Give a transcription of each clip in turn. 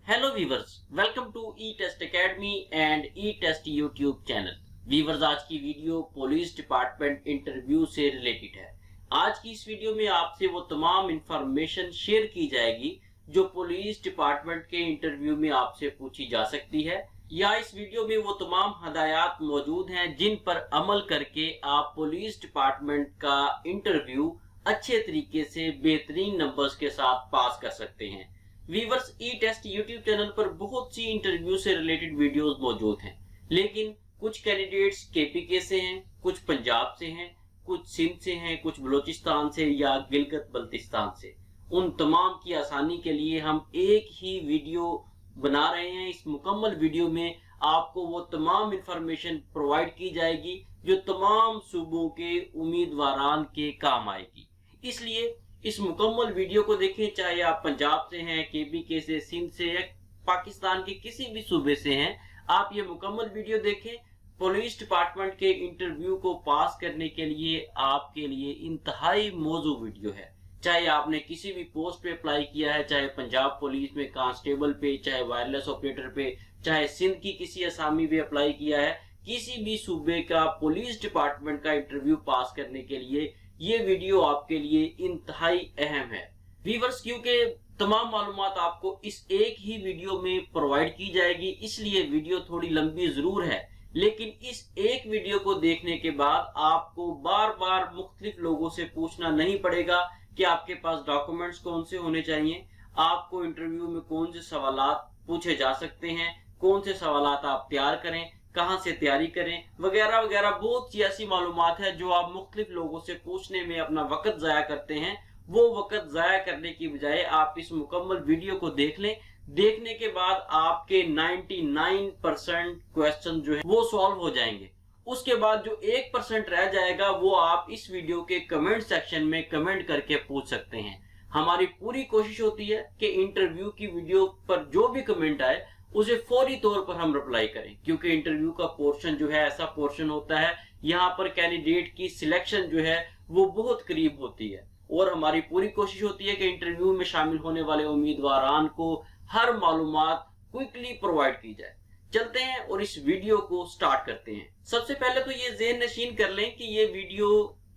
Hello viewers, welcome to E Test Academy and E Test YouTube channel. Viewers, आज की video police department interview से related है। आज की इस वीडियो में आपसे वो तमाम इंफॉर्मेशन शेयर की जाएगी जो पुलिस डिपार्टमेंट के इंटरव्यू में आपसे पूछी जा सकती है, या इस वीडियो में वो तमाम हदायत मौजूद हैं जिन पर अमल करके आप पुलिस डिपार्टमेंट का इंटरव्यू अच्छे तरीके से बेहतरीन नंबर्स के साथ पास कर सकते हैं। वीवर्स, ई टेस्ट यूट्यूब चैनल पर बहुत सी इंटरव्यू से रिलेटेड वीडियोस मौजूद हैं, लेकिन कुछ कैंडिडेट्स केपीके से हैं, कुछ पंजाब से हैं, कुछ सिंध से हैं, कुछ बलोचिस्तान से या गिलगित बल्तिस्तान से। उन तमाम की आसानी के लिए हम एक ही वीडियो बना रहे हैं। इस मुकम्मल वीडियो में आपको वो तमाम इंफॉर्मेशन प्रोवाइड की जाएगी जो तमाम सूबों के उम्मीदवारान के काम आएगी। इसलिए इस मुकम्मल वीडियो को देखें, चाहे आप पंजाब से हैं, केपीके से, सिंध से या पाकिस्तान के किसी भी सूबे से हैं, आप ये मुकम्मल वीडियो देखें। पुलिस डिपार्टमेंट के इंटरव्यू को पास करने के लिए आपके लिए इंतहाई मौजू वीडियो है। चाहे आपने किसी भी पोस्ट पे अप्लाई किया है, चाहे पंजाब पुलिस में कांस्टेबल पे, चाहे वायरलेस ऑपरेटर पे, चाहे सिंध की किसी असामी पे अप्लाई किया है, किसी भी सूबे का पुलिस डिपार्टमेंट का इंटरव्यू पास करने के लिए ये वीडियो आपके लिए इंतहाई अहम है। व्यूअर्स, क्योंकि तमाम मालूमात आपको इस एक ही वीडियो में प्रोवाइड की जाएगी, इसलिए वीडियो थोड़ी लंबी जरूर है, लेकिन इस एक वीडियो को देखने के बाद आपको बार बार मुख्तलिफ लोगों से पूछना नहीं पड़ेगा कि आपके पास डॉक्यूमेंट्स कौन से होने चाहिए, आपको इंटरव्यू में कौन से सवालात पूछे जा सकते हैं, कौन से सवालात आप तैयार करें, कहां से तैयारी करें, वगैरह वगैरह। बहुत सी ऐसी मालूमात है जो आप मुख्तलिफ लोगों से पूछने में अपना वक्त जाया करते हैं। वो वक्त जाया करने की बजाय आप इस मुकम्मल वीडियो को देख लें। देखने के बाद आपके 99% क्वेश्चन जो है वो सॉल्व हो जाएंगे। उसके बाद जो 1% रह जाएगा वो आप इस वीडियो के कमेंट सेक्शन में कमेंट करके पूछ सकते हैं। हमारी पूरी कोशिश होती है कि इंटरव्यू की वीडियो पर जो भी कमेंट आए उसे फौरी तौर पर हम रिप्लाई करें, क्योंकि इंटरव्यू का पोर्शन जो है ऐसा पोर्शन होता है यहाँ पर कैंडिडेट की सिलेक्शन जो है वो बहुत करीब होती है, और हमारी पूरी कोशिश होती है कि इंटरव्यू में शामिल होने वाले उम्मीदवारान को हर मालूमात क्विकली प्रोवाइड की जाए। चलते हैं और इस वीडियो को स्टार्ट करते हैं। सबसे पहले तो ये ज़हन नशीन कर लें कि ये वीडियो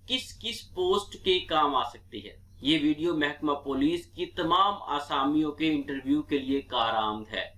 किस किस पोस्ट के काम आ सकती है। ये वीडियो महकमा पुलिस की तमाम आसामियों के इंटरव्यू के लिए कारआमद है।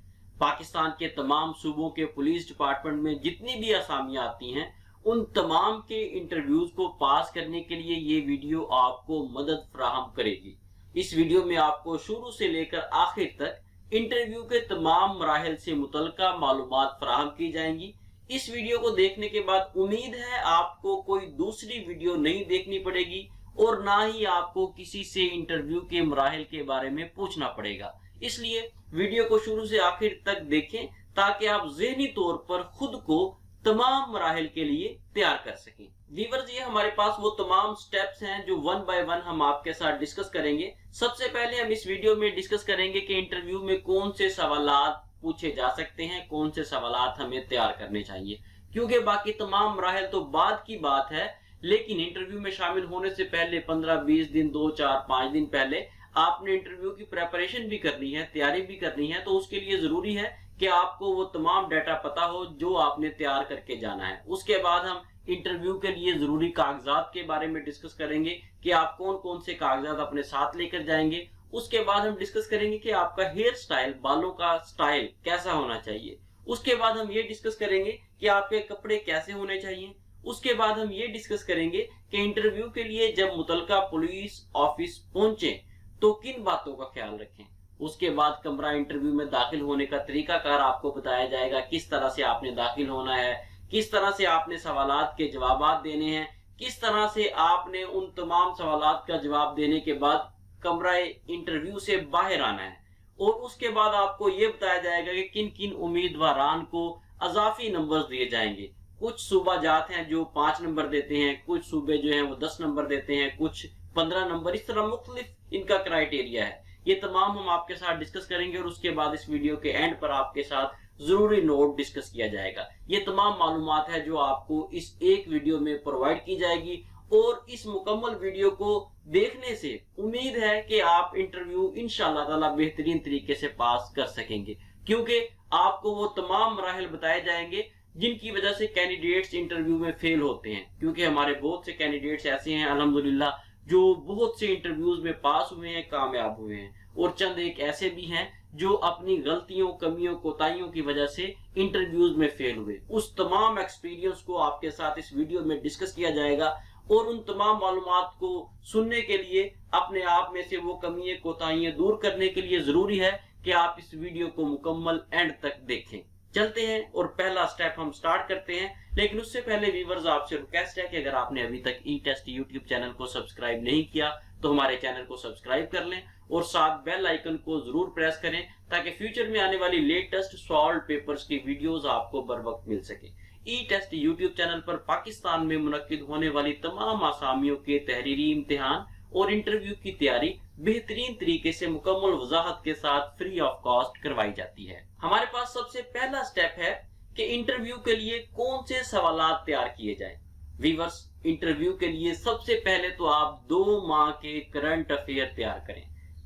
पाकिस्तान के तमाम सूबों के पुलिस डिपार्टमेंट में जितनी भी असामियां आती हैं, उन तमाम के इंटरव्यूज को पास करने के लिए ये वीडियो आपको मदद फराहम करेगी। इस वीडियो में आपको शुरू से लेकर आखिर तक इंटरव्यू के तमाम मराहिल से मुतल्लिका मालूमात फराहम की जाएंगी। इस वीडियो को देखने के बाद उम्मीद है आपको कोई दूसरी वीडियो नहीं देखनी पड़ेगी और ना ही आपको किसी से इंटरव्यू के मराहिल के बारे में पूछना पड़ेगा। इसलिए वीडियो को शुरू से आखिर तक देखें ताकि आप ज़हनी तौर पर खुद को तमाम मराहिल के लिए तैयार कर सकें। व्यूअर्स, ये हमारे पास वो तमाम स्टेप्स हैं जो वन बाय वन हम आपके साथ डिस्कस करेंगे। सबसे पहले हम इस वीडियो में डिस्कस करेंगे कि इंटरव्यू में कौन से सवालात पूछे जा सकते हैं, कौन से सवालात हमें तैयार करने चाहिए, क्योंकि बाकी तमाम मराहिल तो बाद की बात है, लेकिन इंटरव्यू में शामिल होने से पहले 15-20 दिन, 2, 4, 5 दिन पहले आपने इंटरव्यू की प्रेपरेशन भी करनी है, तैयारी भी करनी है। तो उसके लिए जरूरी है कि आपको वो तमाम डाटा पता हो जो आपने तैयार करके जाना है। उसके बाद हम इंटरव्यू के लिए जरूरी कागजात के बारे में डिस्कस करेंगे कि आप कौन कौन से कागजात अपने साथ लेकर जाएंगे। उसके बाद हम डिस्कस करेंगे कि आपका हेयर स्टाइल, बालों का स्टाइल कैसा होना चाहिए। उसके बाद हम ये डिस्कस करेंगे कि आपके कपड़े कैसे होने चाहिए। उसके बाद हम ये डिस्कस करेंगे कि इंटरव्यू के लिए जब मुतल्लिका पुलिस ऑफिस पहुंचे तो किन बातों का ख्याल रखें। उसके बाद कमरा इंटरव्यू में दाखिल होने का तरीकाकार आपको बताया जाएगा, किस तरह से आपने दाखिल होना है, किस तरह से आपने सवालात के जवाबात देने हैं, किस तरह से आपने उन तमाम सवालात का जवाब देने के बाद कमरा इंटरव्यू से बाहर आना है। और उसके बाद आपको ये बताया जाएगा कि किन किन उम्मीदवारान को अजाफी नंबर दिए जाएंगे। कुछ सूबा जात हैं जो 5 नंबर देते हैं, कुछ सूबे जो हैं वो 10 नंबर देते हैं, कुछ 15 नंबर, इस तरह मुख्तलिफ इनका क्राइटेरिया है। ये तमाम हम आपके साथ डिस्कस करेंगे और उसके बाद इस वीडियो के एंड पर आपके साथ जरूरी नोट डिस्कस किया जाएगा। ये तमाम मालूमात है जो आपको इस एक वीडियो में प्रोवाइड की जाएगी, और इस मुकम्मल वीडियो को देखने से उम्मीद है कि आप इंटरव्यू इंशाअल्लाह ताला बेहतरीन तरीके से पास कर सकेंगे, क्योंकि आपको वो तमाम मराहिल बताए जाएंगे जिनकी वजह से कैंडिडेट्स इंटरव्यू में फेल होते हैं। क्योंकि हमारे बहुत से कैंडिडेट्स ऐसे हैं अल्हम्दुलिल्लाह जो बहुत से इंटरव्यूज में पास हुए हैं, कामयाब हुए हैं, और चंद एक ऐसे भी हैं जो अपनी गलतियों, कमियों, कोताहियों की वजह से इंटरव्यूज में फेल हुए। उस तमाम एक्सपीरियंस को आपके साथ इस वीडियो में डिस्कस किया जाएगा, और उन तमाम मालूमात को सुनने के लिए अपने आप में से वो कमियां, कोताहियां दूर करने के लिए जरूरी है कि आप इस वीडियो को मुकम्मल एंड तक देखें। चलते हैं और पहला स्टेप हम स्टार्ट करते हैं। लेकिन उससे पहले व्यूअर्स, आपसे रिक्वेस्ट है कि अगर आपने अभी तक ई टेस्ट यूट्यूब चैनल को सब्सक्राइब नहीं किया तो हमारे चैनल को सब्सक्राइब कर लें और साथ बेल आइकन को जरूर प्रेस करें, ताकि फ्यूचर में आने वाली लेटेस्ट सॉल्व पेपर्स की वीडियोस आपको बर वक्त मिल सके। ई टेस्ट यूट्यूब चैनल पर पाकिस्तान में मुनक्किद होने वाली तमाम आसामियों के तहरीरी इम्तिहान और इंटरव्यू की तैयारी बेहतरीन तरीके से मुकम्मल वजाहत के साथ फ्री ऑफ कॉस्ट करवाई जाती है। हमारे पास सबसे पहला स्टेप है कि इंटरव्यू के लिए कौन से सवालात तैयार किए जाएं। व्यूअर्स, इंटरव्यू के लिए सबसे पहले तो आप 2 माह के करंट अफेयर तैयार करें।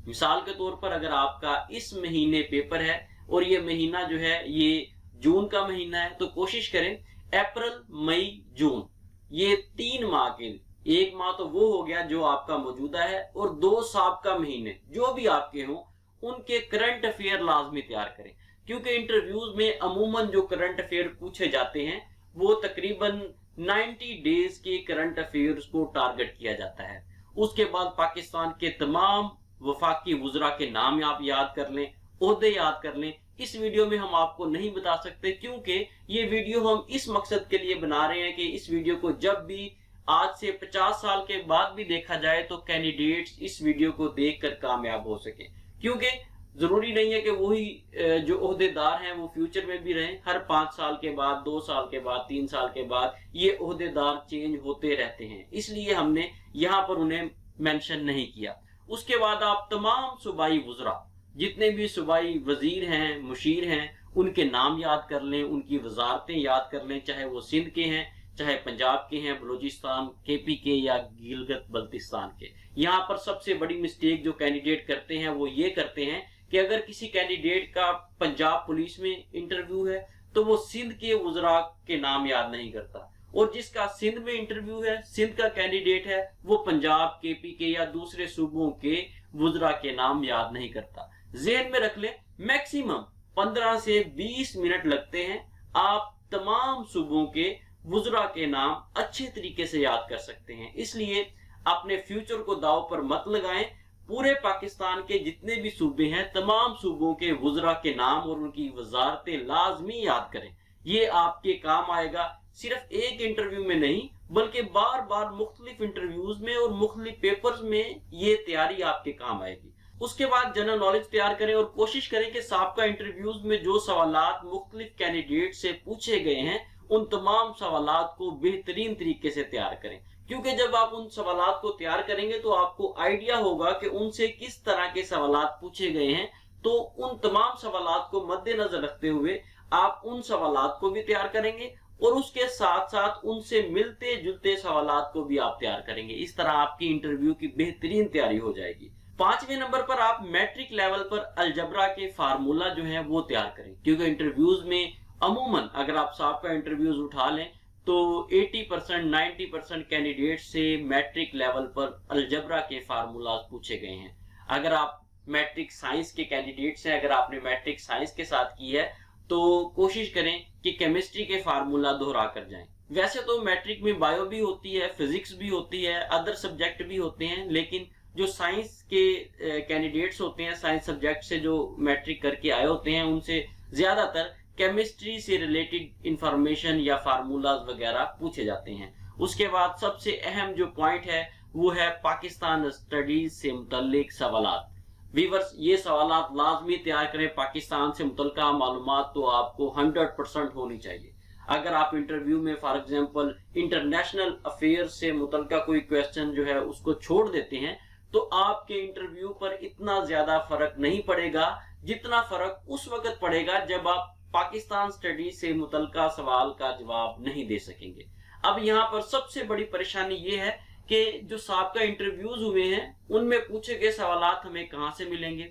मिसाल के तौर पर अगर आपका इस महीने पेपर है और ये महीना जो है ये जून का महीना है, तो कोशिश करें अप्रैल, मई, जून, ये 3 माह के, एक माह तो वो हो गया जो आपका मौजूदा है, और 2 साबका महीने जो भी आपके हों उनके करंट अफेयर लाजमी तैयार करें। क्योंकि इंटरव्यूज में अमूमन जो करंट अफेयर पूछे जाते हैं वो तकरीबन 90 डेज के करंट अफेयर्स को टारगेट किया जाता है। उसके बाद पाकिस्तान के तमाम वफाकी वुज़रा के नाम आप याद कर लें, ओहदे याद कर लें। इस वीडियो में हम आपको नहीं बता सकते, क्योंकि ये वीडियो हम इस मकसद के लिए बना रहे हैं कि इस वीडियो को जब भी आज से 50 साल के बाद भी देखा जाए तो कैंडिडेट्स इस वीडियो को देखकर कामयाब हो सके। क्योंकि जरूरी नहीं है कि वही जो ओहदेदार हैं वो फ्यूचर में भी रहें। हर 5 साल के बाद, 2 साल के बाद, 3 साल के बाद ये ओहदेदार चेंज होते रहते हैं, इसलिए हमने यहाँ पर उन्हें मेंशन नहीं किया। उसके बाद आप तमाम सूबाई वुज़रा, जितने भी सूबाई वजीर हैं, मुशीर हैं, उनके नाम याद कर लें, उनकी वजारतें याद कर लें, चाहे वो सिंध के हैं, चाहे पंजाब के हैं, बलूचिस्तान, केपी के या गिलगित बल्तिस्तान के। यहाँ पर सबसे बड़ी मिस्टेक जो कैंडिडेट करते हैं वो ये करते हैं कि अगर किसी कैंडिडेट का पंजाब पुलिस में इंटरव्यू है तो वो सिंध के वुज़रा के नाम याद नहीं करता, और जिसका सिंध में इंटरव्यू है, सिंध का कैंडिडेट है, वो पंजाब, केपी के या दूसरे सूबों के वुज़रा के नाम याद नहीं करता। ज़हन में रख ले, मैक्सिमम 15 से 20 मिनट लगते हैं, आप तमाम सूबों के वुज़रा के नाम अच्छे तरीके से याद कर सकते हैं। इसलिए अपने फ्यूचर को दाव पर मत लगाएं। पूरे पाकिस्तान के जितने भी सूबे हैं, तमाम सूबों के वुज़रा के नाम और उनकी वजारतें लाजमी याद करें। ये आपके काम आएगा, सिर्फ एक इंटरव्यू में नहीं बल्कि बार बार मुख्तलिफ इंटरव्यूज में और मुख्तलिफ पेपर्स में ये तैयारी आपके काम आएगी। उसके बाद जनरल नॉलेज तैयार करें और कोशिश करें कि साबका इंटरव्यूज में जो सवालात मुख्तलिफ कैंडिडेट से पूछे गए हैं उन तमाम सवालात को बेहतरीन तरीके से तैयार करें। क्योंकि जब आप उन सवालात को तैयार करेंगे तो आपको आइडिया होगा कि उनसे किस तरह के सवालात पूछे गए हैं, तो उन तमाम सवालात को मद्देनजर रखते हुए आप उन सवालात को भी तैयार करेंगे और उसके साथ साथ उनसे मिलते जुलते सवालात को भी आप तैयार करेंगे। इस तरह आपकी इंटरव्यू की बेहतरीन तैयारी हो जाएगी। 5वें नंबर पर आप मैट्रिक लेवल पर अलजबरा के फार्मूला जो है वो तैयार करें। क्योंकि इंटरव्यूज में अमूमन अगर आप साहब इंटरव्यूज उठा लें तो 80% 90% कैंडिडेट से मैट्रिक लेवल पर अलजबरा के फार्मूलाज पूछे गए हैं। अगर आप मैट्रिक साइंस के कैंडिडेट हैं, अगर आपने मैट्रिक साइंस के साथ की है तो कोशिश करें कि केमिस्ट्री के फार्मूला दोहरा कर जाएं। वैसे तो मैट्रिक में बायो भी होती है, फिजिक्स भी होती है, अदर सब्जेक्ट भी होते हैं, लेकिन जो साइंस के कैंडिडेट्स होते हैं, साइंस सब्जेक्ट से जो मैट्रिक करके आए होते हैं, उनसे ज्यादातर केमिस्ट्री से रिलेटेड इंफॉर्मेशन या फार्मूलाज वगैरह पूछे जाते हैं। उसके बाद सबसे अहम जो पॉइंट है वो है पाकिस्तान स्टडीज से मुतल्लिक सवालात। व्यूअर्स, ये सवालात लाजमी तैयार करें। पाकिस्तान से मुतल्लिका मालूमात तो आपको 100% होनी चाहिए। अगर आप इंटरव्यू में फॉर एग्जांपल इंटरनेशनल अफेयर्स से मुतल्लिका कोई क्वेश्चन जो है उसको छोड़ देते हैं तो आपके इंटरव्यू पर इतना ज्यादा फर्क नहीं पड़ेगा जितना फर्क उस वक्त पड़ेगा जब आप पाकिस्तान स्टडी से मुतल्लिका सवाल का जवाब नहीं दे सकेंगे। अब यहाँ पर सबसे बड़ी परेशानी ये है کہ जो साहब इंटरव्यूज हुए हैं उनमें पूछे गए सवालात हमें कहाँ से मिलेंगे,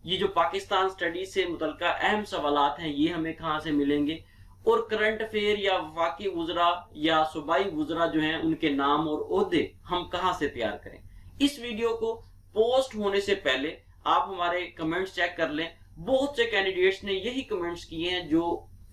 ये जो पाकिस्तान स्टडी से मुतल्लिका अहम सवालात हैं ये हमें कहाँ से मिलेंगे, और करंट अफेयर या वफाकी वुज़रा या सूबाई वुज़रा जो हैं उनके नाम और ओहदे हम कहाँ से तैयार करें। इस वीडियो को पोस्ट होने से पहले आप हमारे कमेंट्स चेक कर लें। बहुत से कैंडिडेट्स ने यही कमेंट्स किए हैं जो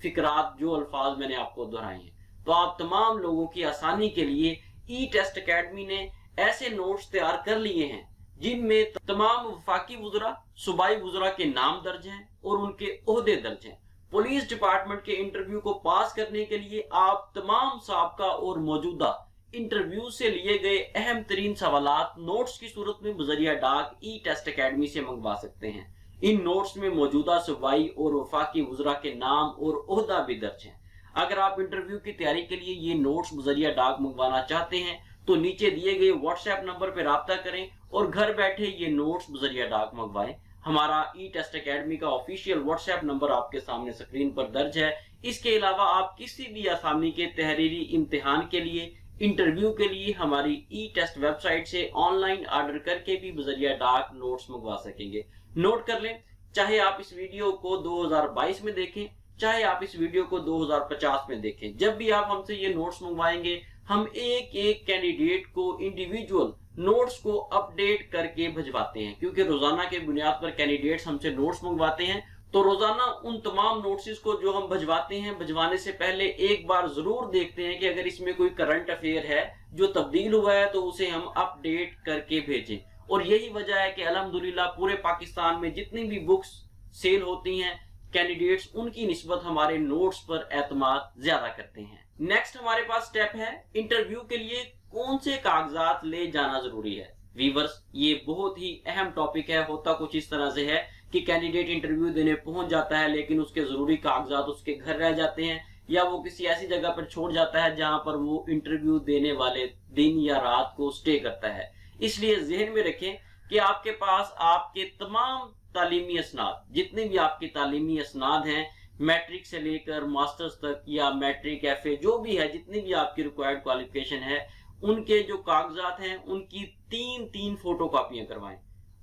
फिक्रात, जो अल्फाज मैंने आपको दोहराए हैं। तो आप तमाम लोगों की आसानी के लिए ई टेस्ट अकेडमी ने ऐसे नोट्स तैयार कर लिए हैं जिनमें तमाम वफाकी वुज़रा, सूबाई वुज़रा के नाम दर्ज हैं और उनके ओहदे दर्ज हैं। पुलिस डिपार्टमेंट के इंटरव्यू को पास करने के लिए आप तमाम साबका और मौजूदा इंटरव्यू से लिए गए अहम तरीन सवालात नोट्स की सूरत में बजरिया डाक ई टेस्ट अकेडमी से मंगवा सकते हैं। इन नोट्स में मौजूदा सूबाई और वफाकी वुज़रा के नाम और ओहदा भी दर्ज है। अगर आप इंटरव्यू की तैयारी के लिए ये नोट्स बजरिया डाक मंगवाना चाहते हैं तो नीचे दिए गए व्हाट्सएप नंबर पर राब्ता करें और घर बैठे ये नोट्स बजरिया डाक मंगवाएं। हमारा ई टेस्ट अकेडमी का ऑफिशियल व्हाट्सएप नंबर आपके सामने स्क्रीन पर दर्ज है। इसके अलावा आप किसी भी आसामी के तहरीरी इम्तिहान के लिए, इंटरव्यू के लिए हमारी ई टेस्ट वेबसाइट से ऑनलाइन ऑर्डर करके भी बजरिया डाक नोट्स मंगवा सकेंगे। नोट कर लें, चाहे आप इस वीडियो को 2022 में देखें, चाहे आप इस वीडियो को 2050 में देखें, जब भी आप हमसे ये नोट्स मंगवाएंगे हम एक एक कैंडिडेट को इंडिविजुअल नोट्स को अपडेट करके भिजवाते हैं, क्योंकि रोजाना के बुनियाद पर कैंडिडेट्स हमसे नोट्स मंगवाते हैं। तो रोजाना उन तमाम नोट्स को जो हम भिजवाते हैं, भिजवाने से पहले एक बार जरूर देखते हैं कि अगर इसमें कोई करंट अफेयर है जो तब्दील हुआ है तो उसे हम अपडेट करके भेजें। और यही वजह है कि अल्हम्दुलिल्लाह पूरे पाकिस्तान में जितनी भी बुक्स सेल होती हैं, कैंडिडेट्स उनकी निस्बत हमारे नोट्स पर एतमाद ज्यादा करते हैं। नेक्स्ट हमारे पास स्टेप है इंटरव्यू के लिए कौन से कागजात ले जाना जरूरी है। वीवर्स, ये बहुत ही अहम टॉपिक है। होता कुछ इस तरह से है कि कैंडिडेट इंटरव्यू देने पहुंच जाता है लेकिन उसके जरूरी कागजात उसके घर रह जाते हैं या वो किसी ऐसी जगह पर छोड़ जाता है जहां पर वो इंटरव्यू देने वाले दिन या रात को स्टे करता है। इसलिए जहन में रखें कि आपके पास आपके तमाम तालीमी असनाद, जितने भी आपकी तालीमी असनाद हैं, मैट्रिक से लेकर मास्टर्स तक या मैट्रिक एफए जो भी है, जितनी भी आपकी रिक्वायर्ड क्वालिफिकेशन है, उनके जो कागजात हैं उनकी तीन फोटो कॉपियां करवाएं।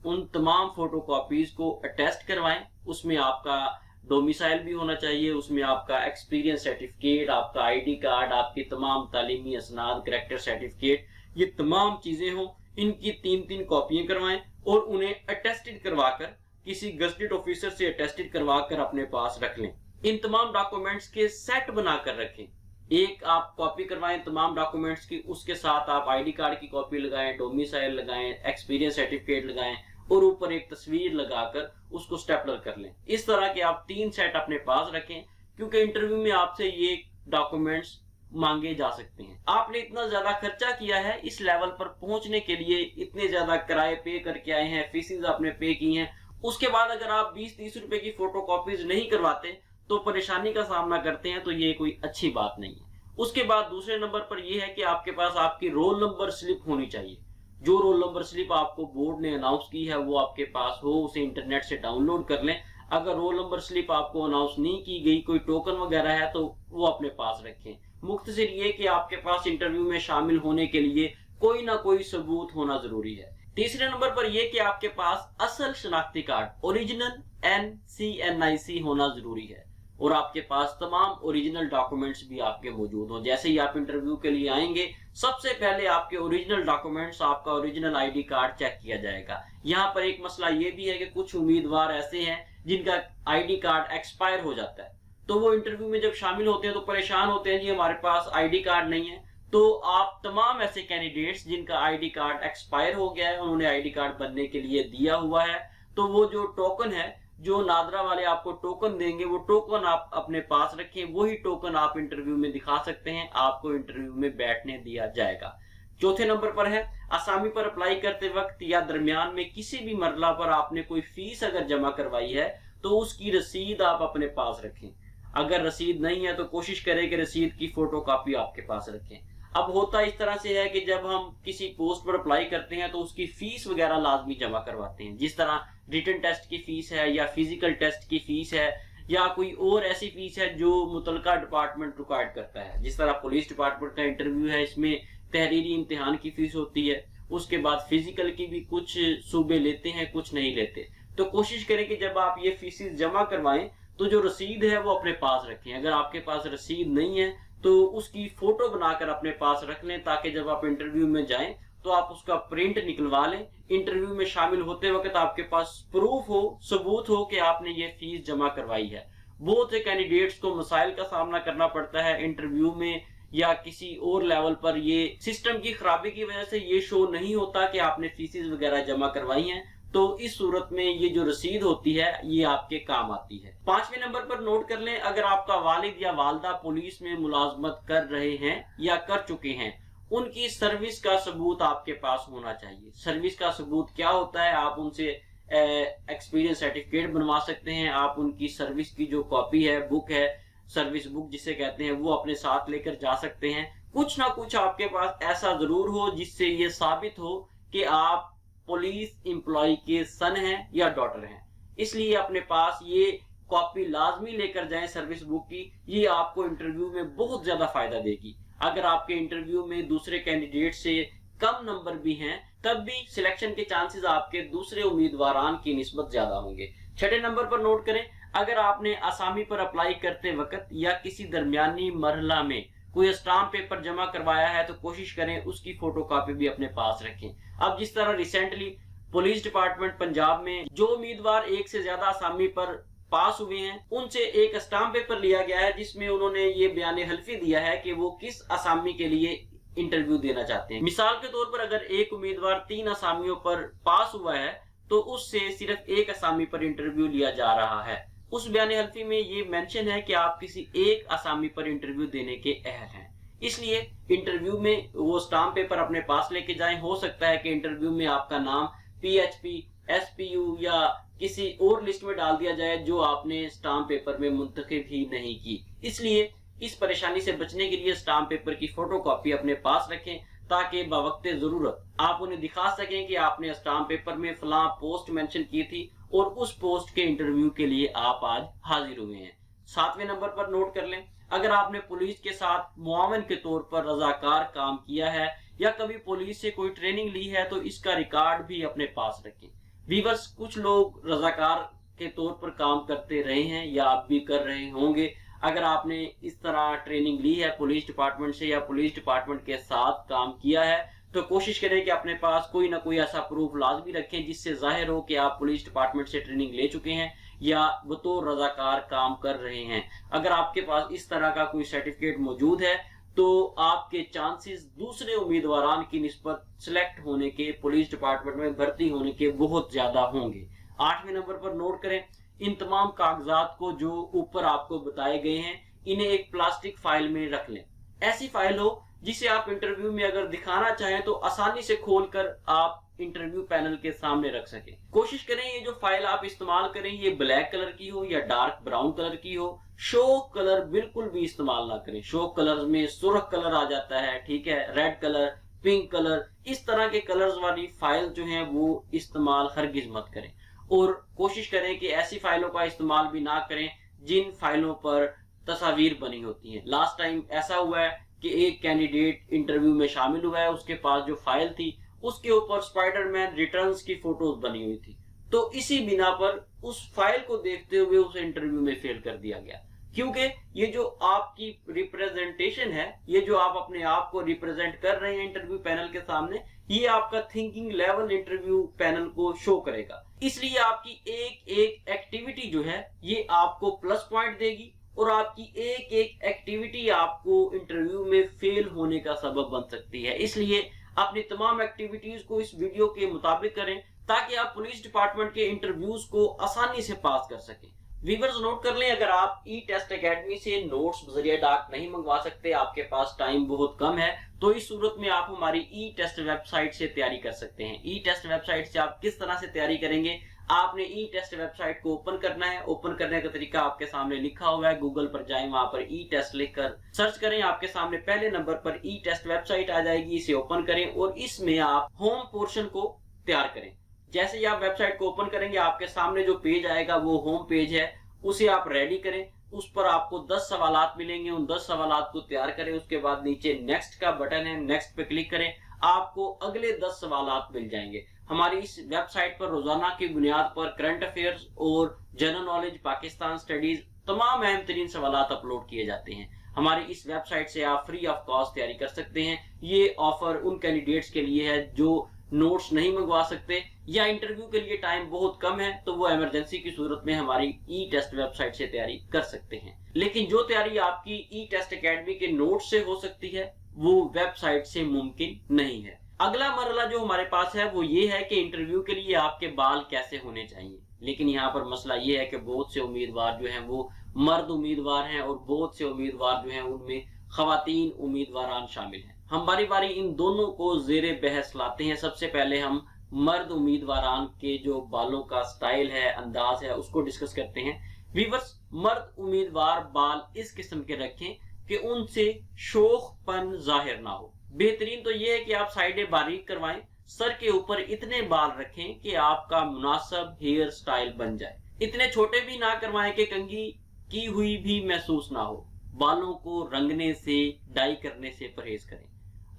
उन तमाम फोटो कॉपीज को अटेस्ट करवाएं। उसमें आपका डोमिसाइल भी होना चाहिए, उसमें आपका एक्सपीरियंस सर्टिफिकेट, आपका आईडी कार्ड, आपकी तमाम तालीमी असनाद, करैक्टर सर्टिफिकेट, ये तमाम चीजें हों। इनकी तीन कॉपियां करवाएं और उन्हें अटेस्टेड करवाकर, किसी गजेटेड ऑफिसर से अटेस्टेड करवाकर अपने पास रख लें। इन तमाम डॉक्यूमेंट्स के सेट बनाकर रखें। एक आप कॉपी करवाएं तमाम डॉक्यूमेंट्स की, उसके साथ आप आईडी कार्ड की कॉपी लगाएं, डोमिसाइल लगाएं, एक्सपीरियंस सर्टिफिकेट लगाएं और ऊपर एक तस्वीर लगाकर उसको स्टेपलर कर लें। इस तरह के आप 3 सेट अपने पास रखें, क्योंकि इंटरव्यू में आपसे ये डॉक्यूमेंट्स मांगे जा सकते हैं। आपने इतना ज्यादा खर्चा किया है, इस लेवल पर पहुंचने के लिए इतने ज्यादा किराए पे करके आए हैं, फीसिस आपने पे की हैं, उसके बाद अगर आप 20-30 रुपए की फोटो कॉपीज नहीं करवाते तो परेशानी का सामना करते हैं, तो ये कोई अच्छी बात नहीं है। उसके बाद दूसरे नंबर पर यह है कि आपके पास आपकी रोल नंबर स्लिप होनी चाहिए। जो रोल नंबर स्लिप आपको बोर्ड ने अनाउंस की है वो आपके पास हो, उसे इंटरनेट से डाउनलोड कर लें। अगर रोल नंबर स्लिप आपको अनाउंस नहीं की गई, कोई टोकन वगैरह है, तो वो अपने पास रखें। मुख्तसर ये कि आपके पास इंटरव्यू में शामिल होने के लिए कोई ना कोई सबूत होना जरूरी है। तीसरे नंबर पर यह कि आपके पास असल शनाख्ती कार्ड, ओरिजिनल NCNIC होना जरूरी है और आपके पास तमाम ओरिजिनल डॉक्यूमेंट्स भी आपके मौजूद हों। जैसे ही आप इंटरव्यू के लिए आएंगे, सबसे पहले आपके ओरिजिनल डॉक्यूमेंट्स, आपका ओरिजिनल आईडी कार्ड चेक किया जाएगा। यहाँ पर एक मसला ये भी है कि कुछ उम्मीदवार ऐसे हैं जिनका आईडी कार्ड एक्सपायर हो जाता है, तो वो इंटरव्यू में जब शामिल होते हैं तो परेशान होते हैं, जी हमारे पास आईडी कार्ड नहीं है। तो आप तमाम ऐसे कैंडिडेट्स जिनका आईडी कार्ड एक्सपायर हो गया है, उन्होंने आईडी कार्ड बनने के लिए दिया हुआ है, तो वो जो टोकन है, जो नादरा वाले आपको टोकन देंगे, वो टोकन आप अपने पास रखें। वही टोकन आप इंटरव्यू में दिखा सकते हैं, आपको इंटरव्यू में बैठने दिया जाएगा। चौथे नंबर पर है असामी पर अप्लाई करते वक्त या दरमियान में किसी भी मरला पर आपने कोई फीस अगर जमा करवाई है तो उसकी रसीद आप अपने पास रखें। अगर रसीद नहीं है तो कोशिश करें कि रसीद की फोटो कॉपी आपके पास रखें। अब होता इस तरह से है कि जब हम किसी पोस्ट पर अप्लाई करते हैं तो उसकी फीस वगैरह लाजमी जमा करवाते हैं, जिस तरह रिटन टेस्ट की फीस है या फिजिकल टेस्ट की फीस है या कोई और ऐसी फीस है जो मुतलका डिपार्टमेंट रिक्वायर्ड करता है। जिस तरह पुलिस डिपार्टमेंट का इंटरव्यू है, इसमें तहरीरी इम्तिहान की फीस होती है, उसके बाद फिजिकल की भी कुछ सूबे लेते हैं, कुछ नहीं लेते। तो कोशिश करें कि जब आप ये फीसेस जमा करवाएं तो जो रसीद है वो अपने पास रखें। अगर आपके पास रसीद नहीं है तो उसकी फोटो बनाकर अपने पास रख लें, ताकि जब आप इंटरव्यू में जाएं तो आप उसका प्रिंट निकलवा लें। इंटरव्यू में शामिल होते वक्त आपके पास प्रूफ हो, सबूत हो कि आपने ये फीस जमा करवाई है। बहुत से कैंडिडेट्स को मसाइल का सामना करना पड़ता है इंटरव्यू में या किसी और लेवल पर। ये सिस्टम की खराबी की वजह से ये शो नहीं होता कि आपने फीसेस वगैरह जमा करवाई हैं। तो इस सूरत में ये जो रसीद होती है ये आपके काम आती है। 5वें नंबर पर नोट कर लें, अगर आपका वालिद या वालदा पुलिस में मुलाजमत कर रहे हैं या कर चुके हैं, उनकी सर्विस का सबूत आपके पास होना चाहिए। सर्विस का सबूत क्या होता है? आप उनसे एक्सपीरियंस सर्टिफिकेट बनवा सकते हैं, आप उनकी सर्विस की जो कॉपी है, बुक है, सर्विस बुक जिसे कहते हैं, वो अपने साथ लेकर जा सकते हैं। कुछ ना कुछ आपके पास ऐसा जरूर हो जिससे ये साबित हो कि आप पुलिस एम्प्लॉय के सन हैं या डॉटर हैं। इसलिए अपने पास ये कॉपी लाजमी लेकर जाएं सर्विस बुक की। ये आपको इंटरव्यू में बहुत ज्यादा फायदा देगी। अगर आपके इंटरव्यू में दूसरे कैंडिडेट से कम नंबर भी हैं, तब भी सिलेक्शन के चांसेस आपके दूसरे उम्मीदवारान की निस्बत ज्यादा होंगे। 6 नंबर पर नोट करें, अगर आपने असामी पर अप्लाई करते वक्त या किसी दरमियानी मरहला में कोई स्टाम्प पेपर जमा करवाया है तो कोशिश करें उसकी फोटोकॉपी भी अपने पास रखें। अब जिस तरह रिसेंटली पुलिस डिपार्टमेंट पंजाब में जो उम्मीदवार एक से ज्यादा असामी पर पास हुए हैं, उनसे एक स्टाम्प पेपर लिया गया है जिसमें उन्होंने ये बयान हल्फी दिया है कि वो किस असामी के लिए इंटरव्यू देना चाहते हैं। मिसाल के तौर पर अगर एक उम्मीदवार 3 असामियों पर पास हुआ है तो उससे सिर्फ एक असामी पर इंटरव्यू लिया जा रहा है। उस बयान हल्फी में ये मेंशन है कि आप किसी एक असामी पर इंटरव्यू देने के अहल हैं। इसलिए इंटरव्यू में वो स्टाम्प पेपर अपने पास लेके जाएं। हो सकता है कि इंटरव्यू में आपका नाम PHP, SPU या किसी और लिस्ट में डाल दिया जाए जो आपने स्टाम्प पेपर में मुंतखब ही नहीं की। इसलिए इस परेशानी से बचने के लिए स्टाम्प पेपर की फोटोकॉपी अपने पास रखें, ताकि बवक्ते जरूरत आप उन्हें दिखा सकें कि आपने स्टाम्प पेपर में फलां पोस्ट मेंशन की थी और उस पोस्ट के इंटरव्यू के लिए आप आज हाजिर हुए हैं। 7वें नंबर पर नोट कर लें, अगर आपने पुलिस के साथ मुआवन के तौर पर रजाकार काम किया है या कभी पुलिस से कोई ट्रेनिंग ली है तो इसका रिकॉर्ड भी अपने पास रखें। व्यूअर्स, कुछ लोग रजाकार के तौर पर काम करते रहे हैं या आप भी कर रहे होंगे। अगर आपने इस तरह ट्रेनिंग ली है पुलिस डिपार्टमेंट से या पुलिस डिपार्टमेंट के साथ काम किया है तो कोशिश करें कि अपने पास कोई ना कोई ऐसा प्रूफ लाजमी रखें जिससे जाहिर हो कि आप पुलिस डिपार्टमेंट से ट्रेनिंग ले चुके हैं या बतौर रजाकार काम कर रहे हैं। अगर आपके पास इस तरह का कोई सर्टिफिकेट मौजूद है तो आपके चांसेस दूसरे उम्मीदवारान की निस्बत सिलेक्ट होने के, पुलिस डिपार्टमेंट में भर्ती होने के बहुत ज्यादा होंगे। 8वें नंबर पर नोट करें, इन तमाम कागजात को जो ऊपर आपको बताए गए हैं इन्हें एक प्लास्टिक फाइल में रख लें। ऐसी फाइल हो जिसे आप इंटरव्यू में अगर दिखाना चाहें तो आसानी से खोलकर आप इंटरव्यू पैनल के सामने रख सकें। कोशिश करें ये जो फाइल आप इस्तेमाल करें ये ब्लैक कलर की हो या डार्क ब्राउन कलर की हो। शो कलर बिल्कुल भी इस्तेमाल ना करें। शो कलर में सुर्ख कलर आ जाता है, ठीक है, रेड कलर, पिंक कलर, इस तरह के कलर्स वाली फाइल जो है वो इस्तेमाल हरगिज मत करें। और कोशिश करें कि ऐसी फाइलों का इस्तेमाल भी ना करें जिन फाइलों पर तस्वीर बनी होती है। लास्ट टाइम ऐसा हुआ है कि एक कैंडिडेट इंटरव्यू में शामिल हुआ है, उसके पास जो फाइल थी उसके ऊपर स्पाइडरमैन रिटर्न्स की फोटोज बनी हुई थी, तो इसी बिना पर उस फाइल को देखते हुए उसे इंटरव्यू में फेल कर दिया गया। क्योंकि ये जो आपकी रिप्रेजेंटेशन है, ये जो आप अपने आप को रिप्रेजेंट कर रहे हैं इंटरव्यू पैनल के सामने, ये आपका थिंकिंग लेवल इंटरव्यू पैनल को शो करेगा। इसलिए आपकी एक एक एक्टिविटी जो है ये आपको प्लस पॉइंट देगी और आपकी एक एक एक्टिविटी आपको इंटरव्यू में फेल होने का सबब बन सकती है। इसलिए अपनी तमाम एक्टिविटीज को इस वीडियो के मुताबिक करें ताकि आप पुलिस डिपार्टमेंट के इंटरव्यूज को आसानी से पास कर सकें। व्यूअर्स, नोट कर लें, अगर आप ई टेस्ट एकेडमी से नोट्स बजरिया डाक नहीं मंगवा सकते, आपके पास टाइम बहुत कम है, तो इस सूरत में आप हमारी ई टेस्ट वेबसाइट से तैयारी कर सकते हैं। ई टेस्ट वेबसाइट से आप किस तरह से तैयारी करेंगे, आपने ई टेस्ट वेबसाइट को ओपन करना है। ओपन करने का तरीका आपके सामने लिखा हुआ है, गूगल पर जाएं, वहां पर ई टेस्ट लिखकर सर्च करें, आपके सामने पहले नंबर पर ई टेस्ट वेबसाइट आ जाएगी। इसे ओपन करें और इसमें आप होम पोर्शन को तैयार करें। जैसे ही आप वेबसाइट को ओपन करेंगे आपके सामने जो पेज आएगा वो होम पेज है उसे आप रेडी करें। उस पर आपको 10 सवालात मिलेंगे, उन 10 सवालात को तैयार करें। उसके बाद नीचे नेक्स्ट का बटन है, नेक्स्ट पे क्लिक करें, आपको अगले 10 सवालात मिल जाएंगे। हमारी इस वेबसाइट पर रोजाना की बुनियाद पर करंट अफेयर्स और जनरल नॉलेज, पाकिस्तान स्टडीज, तमाम अहम तरीन सवालात अपलोड किए जाते हैं। हमारी इस वेबसाइट से आप फ्री ऑफ कॉस्ट तैयारी कर सकते हैं। ये ऑफर उन कैंडिडेट्स के लिए है जो नोट्स नहीं मंगवा सकते या इंटरव्यू के लिए टाइम बहुत कम है, तो वो इमरजेंसी की सूरत में हमारी ई टेस्ट वेबसाइट से तैयारी कर सकते हैं। लेकिन जो तैयारी आपकी ई टेस्ट एकेडमी के नोट्स से हो सकती है वो वेबसाइट से मुमकिन नहीं है। अगला मरला जो हमारे पास है वो ये है कि इंटरव्यू के लिए आपके बाल कैसे होने चाहिए। लेकिन यहाँ पर मसला ये है कि बहुत से उम्मीदवार जो हैं वो मर्द उम्मीदवार हैं और बहुत से उम्मीदवार जो हैं उनमें खवातीन उम्मीदवारान शामिल हैं। हम बारी बारी इन दोनों को जेरे बहस लाते हैं। सबसे पहले हम मर्द उम्मीदवारान के जो बालों का स्टाइल है, अंदाज है, उसको डिस्कस करते हैं। व्यूअर्स, मर्द उम्मीदवार बाल इस किस्म के रखें कि उनसे शोखपन जाहिर ना हो। बेहतरीन तो ये है कि आप साइडें बारीक करवाएं, सर के ऊपर इतने बाल रखें कि आपका मुनासिब हेयर स्टाइल बन जाए। इतने छोटे भी ना करवाएं कि कंघी की हुई भी महसूस ना हो। बालों को रंगने से, डाई करने से परहेज करें।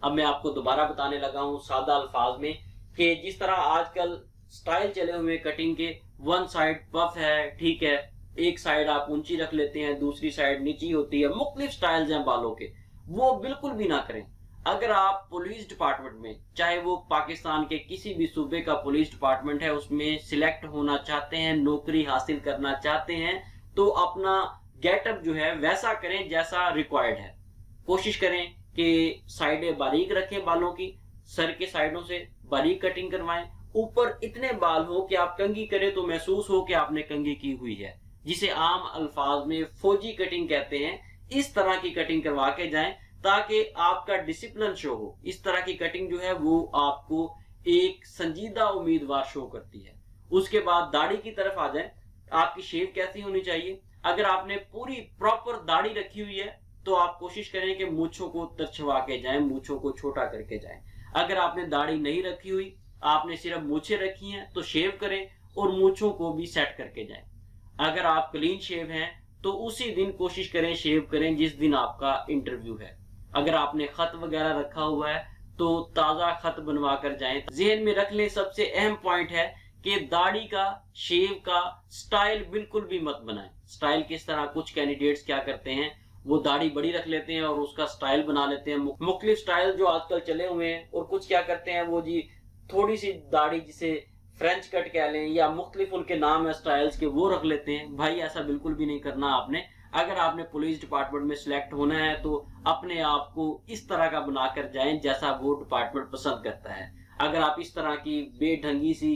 अब मैं आपको दोबारा बताने लगा हूं सादा अल्फाज में कि जिस तरह आजकल स्टाइल चले हुए कटिंग के, वन साइड पफ है, ठीक है, एक साइड आप ऊंची रख लेते हैं, दूसरी साइड नीची होती है, मुख्तलिफ स्टाइल्स हैं बालों के, वो बिल्कुल भी ना करें। अगर आप पुलिस डिपार्टमेंट में, चाहे वो पाकिस्तान के किसी भी सूबे का पुलिस डिपार्टमेंट है, उसमें सिलेक्ट होना चाहते हैं, नौकरी हासिल करना चाहते हैं, तो अपना गेटअप जो है वैसा करें जैसा रिक्वायर्ड है। कोशिश करें कि साइडें बारीक रखें बालों की, सर के साइडों से बारीक कटिंग करवाएं, ऊपर इतने बाल हो कि आप कंघी करें तो महसूस हो कि आपने कंघी की हुई है, जिसे आम अल्फाज में फौजी कटिंग कहते हैं। इस तरह की कटिंग करवा के जाएं ताकि आपका डिसिप्लिन शो हो। इस तरह की कटिंग जो है वो आपको एक संजीदा उम्मीदवार शो करती है। उसके बाद दाढ़ी की तरफ आ जाएं। आपकी शेव कैसी होनी चाहिए? अगर आपने पूरी प्रॉपर दाढ़ी रखी हुई है तो आप कोशिश करें कि मूंछों को तरछवा के जाएं, मूंछों को छोटा करके जाएं। अगर आपने दाढ़ी नहीं रखी हुई, आपने सिर्फ मूंछें रखी हैं, तो शेव करें और मूंछों को भी सेट करके जाएं। अगर आप क्लीन शेव हैं तो उसी दिन कोशिश करें शेव करें जिस दिन आपका इंटरव्यू है। अगर आपने खत वगैरह रखा हुआ है तो ताजा खत बनवा कर जाएं। जहन में रख लें, सबसे अहम पॉइंट है कि दाढ़ी का, शेव का स्टाइल बिल्कुल भी मत बनाएं। स्टाइल किस तरह, कुछ कैंडिडेट्स क्या करते हैं, वो दाढ़ी बड़ी रख लेते हैं और उसका स्टाइल बना लेते हैं, मुख्तलिफ स्टाइल जो आजकल चले हुए हैं। और कुछ क्या करते हैं, वो जी थोड़ी सी दाढ़ी जिसे फ्रेंच कट कह लें या मुख्तलिफ उनके नाम है स्टाइल्स के, वो रख लेते हैं। भाई ऐसा बिल्कुल भी नहीं करना आपने। अगर आपने पुलिस डिपार्टमेंट में सिलेक्ट होना है तो अपने आप को इस तरह का बनाकर जाएं जैसा वो डिपार्टमेंट पसंद करता है। अगर आप इस तरह की बेढंगी सी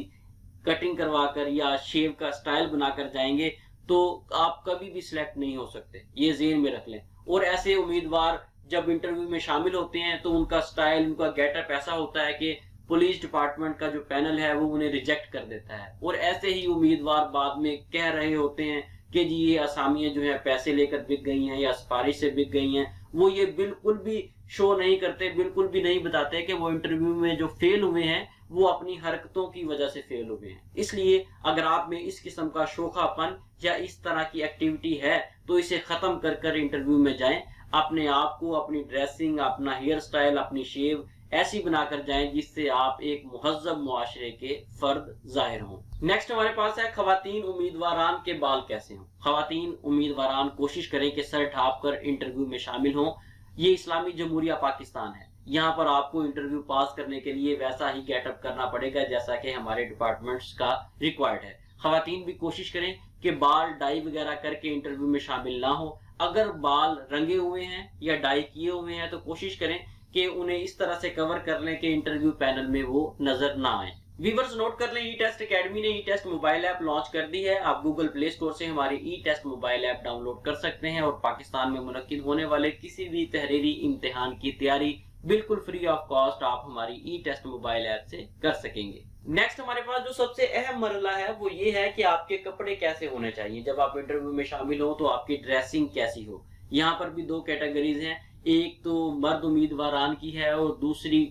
कटिंग करवाकर या शेव का स्टाइल बनाकर जाएंगे तो आप कभी भी सिलेक्ट नहीं हो सकते, ये ज़हन में रख लें। और ऐसे उम्मीदवार जब इंटरव्यू में शामिल होते हैं तो उनका स्टाइल, उनका गेटअप ऐसा होता है कि पुलिस डिपार्टमेंट का जो पैनल है वो उन्हें रिजेक्ट कर देता है। और ऐसे ही उम्मीदवार बाद में कह रहे होते हैं कि जी ये असामियां जो है पैसे लेकर बिक गई हैं या सिफारिश से बिक गई हैं। वो ये बिल्कुल भी शो नहीं करते, बिल्कुल भी नहीं बताते कि वो इंटरव्यू में जो फेल हुए हैं वो अपनी हरकतों की वजह से फेल हुए हैं। इसलिए अगर आप में इस किस्म का शोखापन या इस तरह की एक्टिविटी है तो इसे खत्म कर कर इंटरव्यू में जाएं। अपने आप को, अपनी ड्रेसिंग, अपना हेयर स्टाइल, अपनी शेव ऐसी बनाकर जाएं जिससे आप एक मुहज्जब मुआशरे के फर्द जाहिर हों। नेक्स्ट हमारे पास है खवातीन उम्मीदवारान के बाल कैसे हों। खवातीन उम्मीदवारान कोशिश करें कि सर ढाँप कर इंटरव्यू में शामिल हों। ये इस्लामी जमहूरिया पाकिस्तान है, यहाँ पर आपको इंटरव्यू पास करने के लिए वैसा ही गेटअप करना पड़ेगा जैसा कि हमारे डिपार्टमेंट्स का रिक्वायर्ड है। खवातीन भी कोशिश करें कि बाल डाई वगैरह करके इंटरव्यू में शामिल ना हो। अगर बाल रंगे हुए हैं या डाई किए हुए हैं तो कोशिश करें कि उन्हें इस तरह से कवर कर लें कि इंटरव्यू पैनल में वो नजर ना आए। व्यूअर्स नोट कर लें, ई टेस्ट एकेडमी ने ई टेस्ट मोबाइल ऐप लॉन्च कर दी है। आप गूगल प्ले स्टोर से हमारी ई टेस्ट मोबाइल ऐप डाउनलोड कर सकते हैं और पाकिस्तान में मुनक्किद होने वाले किसी भी तहरीरी इम्तिहान की तैयारी बिल्कुल फ्री ऑफ कॉस्ट आप हमारी ई टेस्ट मोबाइल ऐप से कर सकेंगे। नेक्स्ट हमारे पास जो सबसे अहम मरला है वो ये है कि आपके कपड़े कैसे होने चाहिए। जब आप इंटरव्यू में शामिल हो तो आपकी ड्रेसिंग कैसी हो। यहाँ पर भी दो कैटेगरीज हैं, एक तो मर्द उम्मीदवारान की है और दूसरी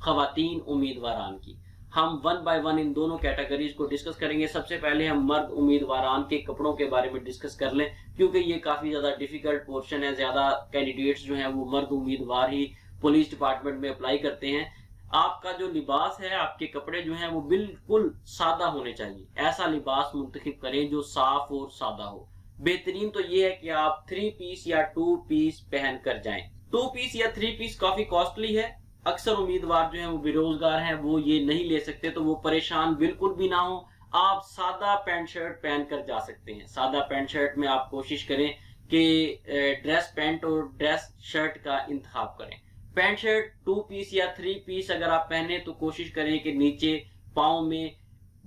खवातीन उम्मीदवारान की। हम वन बाय वन इन दोनों कैटेगरीज को डिस्कस करेंगे। सबसे पहले हम मर्द उम्मीदवारान के कपड़ों के बारे में डिस्कस कर लें, क्योंकि ये काफी ज्यादा डिफिकल्ट पोर्शन है। ज्यादा कैंडिडेट्स जो हैं वो मर्द उम्मीदवार ही पुलिस डिपार्टमेंट में अप्लाई करते हैं। आपका जो लिबास है, आपके कपड़े जो हैं वो बिल्कुल सादा होने चाहिए। ऐसा लिबास मुंतखब करें जो साफ और सादा हो। बेहतरीन तो ये है कि आप 3 पीस या 2 पीस पहन कर जाएं। 2 पीस या 3 पीस काफी कॉस्टली है। अक्सर उम्मीदवार जो हैं वो बेरोजगार हैं, वो ये नहीं ले सकते, तो वो परेशान बिल्कुल भी ना हो। आप सादा पैंट शर्ट पहन कर जा सकते हैं। सादा पैंट शर्ट में आप कोशिश करें कि ड्रेस पैंट और ड्रेस शर्ट का इंतखाब करें। पैंट शर्ट 2 पीस या 3 पीस अगर आप पहने तो कोशिश करें कि नीचे पाँव में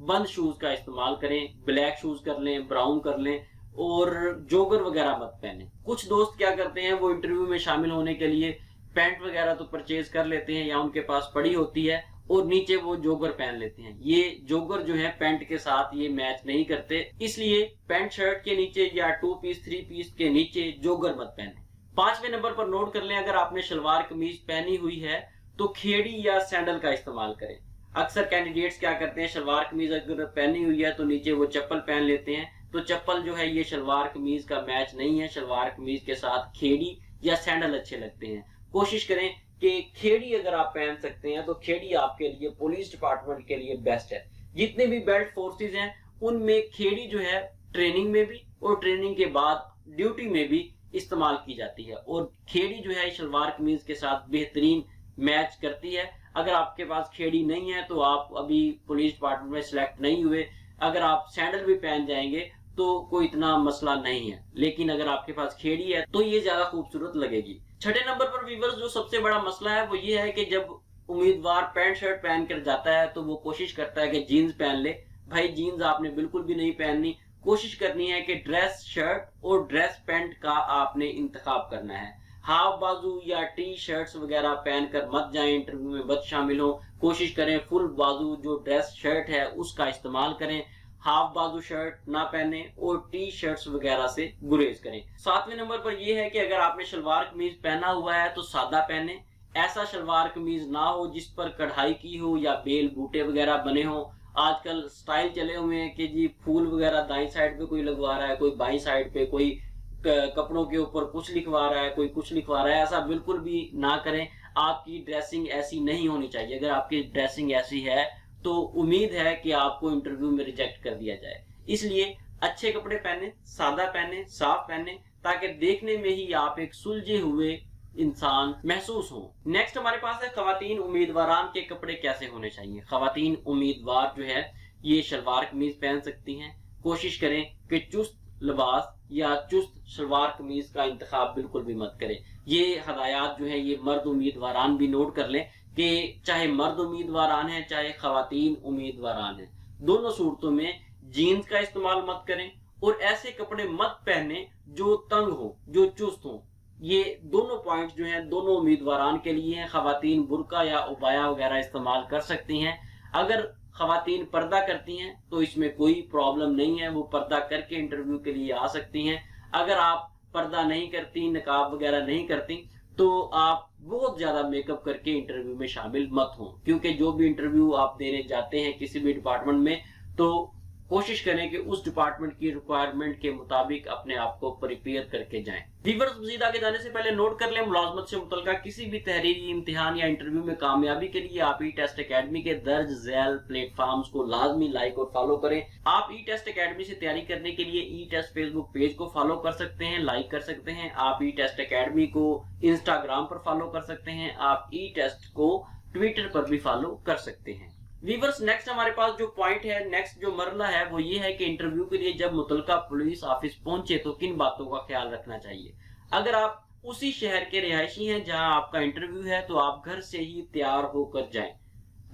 बंद शूज का इस्तेमाल करें। ब्लैक शूज कर लें, ब्राउन कर लें, और जोगर वगैरह मत पहने। कुछ दोस्त क्या करते हैं, वो इंटरव्यू में शामिल होने के लिए पैंट वगैरह तो परचेज कर लेते हैं या उनके पास पड़ी होती है, और नीचे वो जोगर पहन लेते हैं। ये जोगर जो है पैंट के साथ ये मैच नहीं करते, इसलिए पैंट शर्ट के नीचे या 2 पीस 3 पीस के नीचे जोगर मत पहने। 5वें नंबर पर नोट कर लें, अगर आपने शलवार कमीज पहनी हुई है तो खेड़ी या सैंडल का इस्तेमाल करें। अक्सर कैंडिडेट्स क्या करते हैं, शलवार कमीज अगर पहनी हुई है तो नीचे वो चप्पल पहन लेते हैं, तो चप्पल जो है ये शलवार कमीज का मैच नहीं है। शलवार कमीज के साथ खेड़ी या सैंडल अच्छे लगते हैं। कोशिश करें कि खेड़ी अगर आप पहन सकते हैं तो खेड़ी आपके लिए पुलिस डिपार्टमेंट के लिए बेस्ट है। जितने भी बेल्ट फोर्सेस हैं उनमें खेड़ी जो है ट्रेनिंग में भी और ट्रेनिंग के बाद ड्यूटी में भी इस्तेमाल की जाती है, और खेड़ी जो है शलवार कमीज के साथ बेहतरीन मैच करती है। अगर आपके पास खेड़ी नहीं है तो आप अभी पुलिस डिपार्टमेंट में सिलेक्ट नहीं हुए। अगर आप सैंडल भी पहन जाएंगे तो कोई इतना मसला नहीं है, लेकिन अगर आपके पास खेड़ी है तो ये ज्यादा खूबसूरत लगेगी। 6ठे नंबर पर व्यूअर्स जो सबसे बड़ा मसला है वो ये है कि जब उम्मीदवार पैंट शर्ट पहन कर जाता है तो वो कोशिश करता है कि जीन्स पहन ले। भाई जीन्स आपने बिल्कुल भी नहीं पहननी। कोशिश करनी है कि ड्रेस शर्ट और ड्रेस पैंट का आपने इंतखाब करना है। हाफ बाजू या टी शर्ट्स वगैरह पहनकर मत जाएं, इंटरव्यू में मत शामिल हो। कोशिश करें फुल बाजू जो ड्रेस शर्ट है उसका इस्तेमाल करें। हाफ बाजू शर्ट ना पहने और टी शर्ट्स वगैरह से गुरेज करें। 7वें नंबर पर यह है कि अगर आपने शलवार कमीज पहना हुआ है तो सादा पहने। ऐसा शलवार कमीज ना हो जिस पर कढ़ाई की हो या बेल बूटे वगैरह बने हो। आजकल स्टाइल चले हुए हैं कि जी फूल वगैरह दाईं साइड पे कोई लगवा रहा है, कोई बाईं साइड पे, कोई कपड़ों के ऊपर कुछ लिखवा रहा है, कोई कुछ लिखवा रहा है। ऐसा बिल्कुल भी ना करें। आपकी ड्रेसिंग ऐसी नहीं होनी चाहिए। अगर आपकी ड्रेसिंग ऐसी है तो उम्मीद है कि आपको इंटरव्यू में रिजेक्ट कर दिया जाए। इसलिए अच्छे कपड़े पहने, सादा पहने, साफ पहने, ताकि देखने में ही आप एक सुलझे हुए इंसान महसूस हो। नेक्स्ट हमारे पास है खवातीन उम्मीदवारान के कपड़े कैसे होने चाहिए। खवातीन उम्मीदवार जो है ये शलवार कमीज पहन सकती हैं। कोशिश करें कि चुस्त लिबास या चुस्त शलवार कमीज का इंतखाब बिल्कुल भी मत करें। ये हदायत जो है ये मर्द उम्मीदवारान भी नोट कर लें कि चाहे मर्द उम्मीदवारान है चाहे खवातीन उम्मीदवारान है, दोनों सूरतों में जीन्स का इस्तेमाल मत करें और ऐसे कपड़े मत पहने जो तंग हो, जो चुस्त हो। ये दोनों पॉइंट्स जो हैं दोनों उम्मीदवारान के लिए हैं। खवातीन बुर्का या उबाया वगैरह इस्तेमाल कर सकती हैं। अगर खवातीन पर्दा करती हैं तो इसमें कोई प्रॉब्लम नहीं है, वो पर्दा करके इंटरव्यू के लिए आ सकती हैं। अगर आप पर्दा नहीं करती, नकाब वगैरह नहीं करती, तो आप बहुत ज्यादा मेकअप करके इंटरव्यू में शामिल मत हो, क्योंकि जो भी इंटरव्यू आप देने जाते हैं किसी भी डिपार्टमेंट में तो कोशिश करें कि उस डिपार्टमेंट की रिक्वायरमेंट के मुताबिक अपने आप को प्रिपेयर करके जाएं। व्यूअर्स मजीद आगे जाने से पहले नोट कर लें, मुलाजमत से मुतल्लिका किसी भी तहरीरी इम्तिहान या इंटरव्यू में कामयाबी के लिए आप ई टेस्ट अकेडमी के दर्ज झैल प्लेटफॉर्म्स को लाजमी लाइक और फॉलो करें। आप ई टेस्ट अकेडमी से तैयारी करने के लिए ई टेस्ट फेसबुक पेज को फॉलो कर सकते हैं, लाइक कर सकते हैं। आप ई टेस्ट अकेडमी को इंस्टाग्राम पर फॉलो कर सकते हैं। आप ई टेस्ट को ट्विटर पर भी फॉलो कर सकते हैं। व्यूअर्स नेक्स्ट हमारे पास जो पॉइंट है, नेक्स्ट जो मरला है वो ये है कि इंटरव्यू के लिए जब मुतलका पुलिस ऑफिस पहुंचे तो किन बातों का ख्याल रखना चाहिए। अगर आप उसी शहर के रिहायशी हैं जहां आपका इंटरव्यू है तो आप घर से ही तैयार होकर जाएं।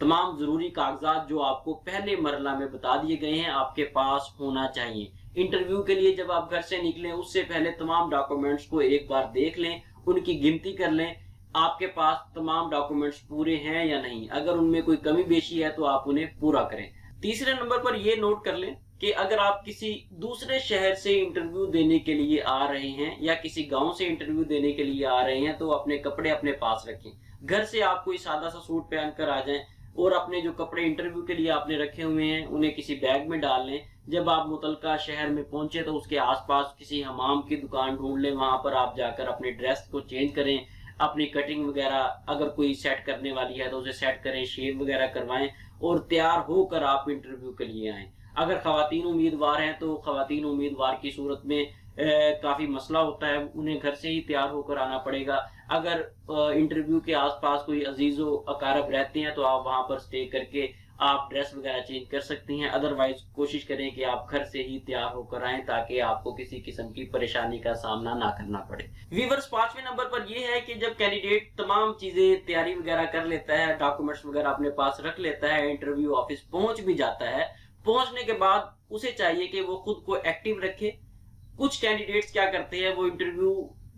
तमाम जरूरी कागजात जो आपको पहले मरला में बता दिए गए हैं आपके पास होना चाहिए। इंटरव्यू के लिए जब आप घर से निकलें उससे पहले तमाम डॉक्यूमेंट्स को एक बार देख लें, उनकी गिनती कर लें, आपके पास तमाम डॉक्यूमेंट्स पूरे हैं या नहीं। अगर उनमें कोई कमी बेशी है तो आप उन्हें पूरा करें। तीसरे नंबर पर यह नोट कर लें कि अगर आप किसी दूसरे शहर से इंटरव्यू देने के लिए आ रहे हैं या किसी गांव से इंटरव्यू देने के लिए आ रहे हैं तो अपने कपड़े अपने पास रखें। घर से आप कोई सादा सा सूट पहनकर आ जाएं, और अपने जो कपड़े इंटरव्यू के लिए आपने रखे हुए हैं उन्हें किसी बैग में डाल लें। जब आप मुतलका शहर में पहुंचे तो उसके आसपास किसी हमाम की दुकान ढूंढ लें, वहां पर आप जाकर अपने ड्रेस को चेंज करें, अपनी कटिंग वगैरह अगर कोई सेट करने वाली है तो उसे सेट करें, शेव वगैरह करवाएं और तैयार होकर आप इंटरव्यू के लिए आएं। अगर खवातीन उम्मीदवार हैं तो खवातीन उम्मीदवार की सूरत में काफी मसला होता है, उन्हें घर से ही तैयार होकर आना पड़ेगा। अगर इंटरव्यू के आसपास कोई अजीजो अकारब रहते हैं तो आप वहां पर स्टे करके आप ड्रेस वगैरह चेंज कर सकती हैं। अदरवाइज कोशिश करें कि आप घर से ही तैयार होकर आएं ताकि आपको किसी किस्म की परेशानी का सामना ना करना पड़े। व्यूअर्स, 5वें नंबर पर यह है कि जब कैंडिडेट तमाम चीजें तैयारी वगैरह कर लेता है, डॉक्यूमेंट्स वगैरह अपने पास रख लेता है, इंटरव्यू ऑफिस पहुंच भी जाता है, पहुंचने के बाद उसे चाहिए कि वो खुद को एक्टिव रखे। कुछ कैंडिडेट्स क्या करते हैं, वो इंटरव्यू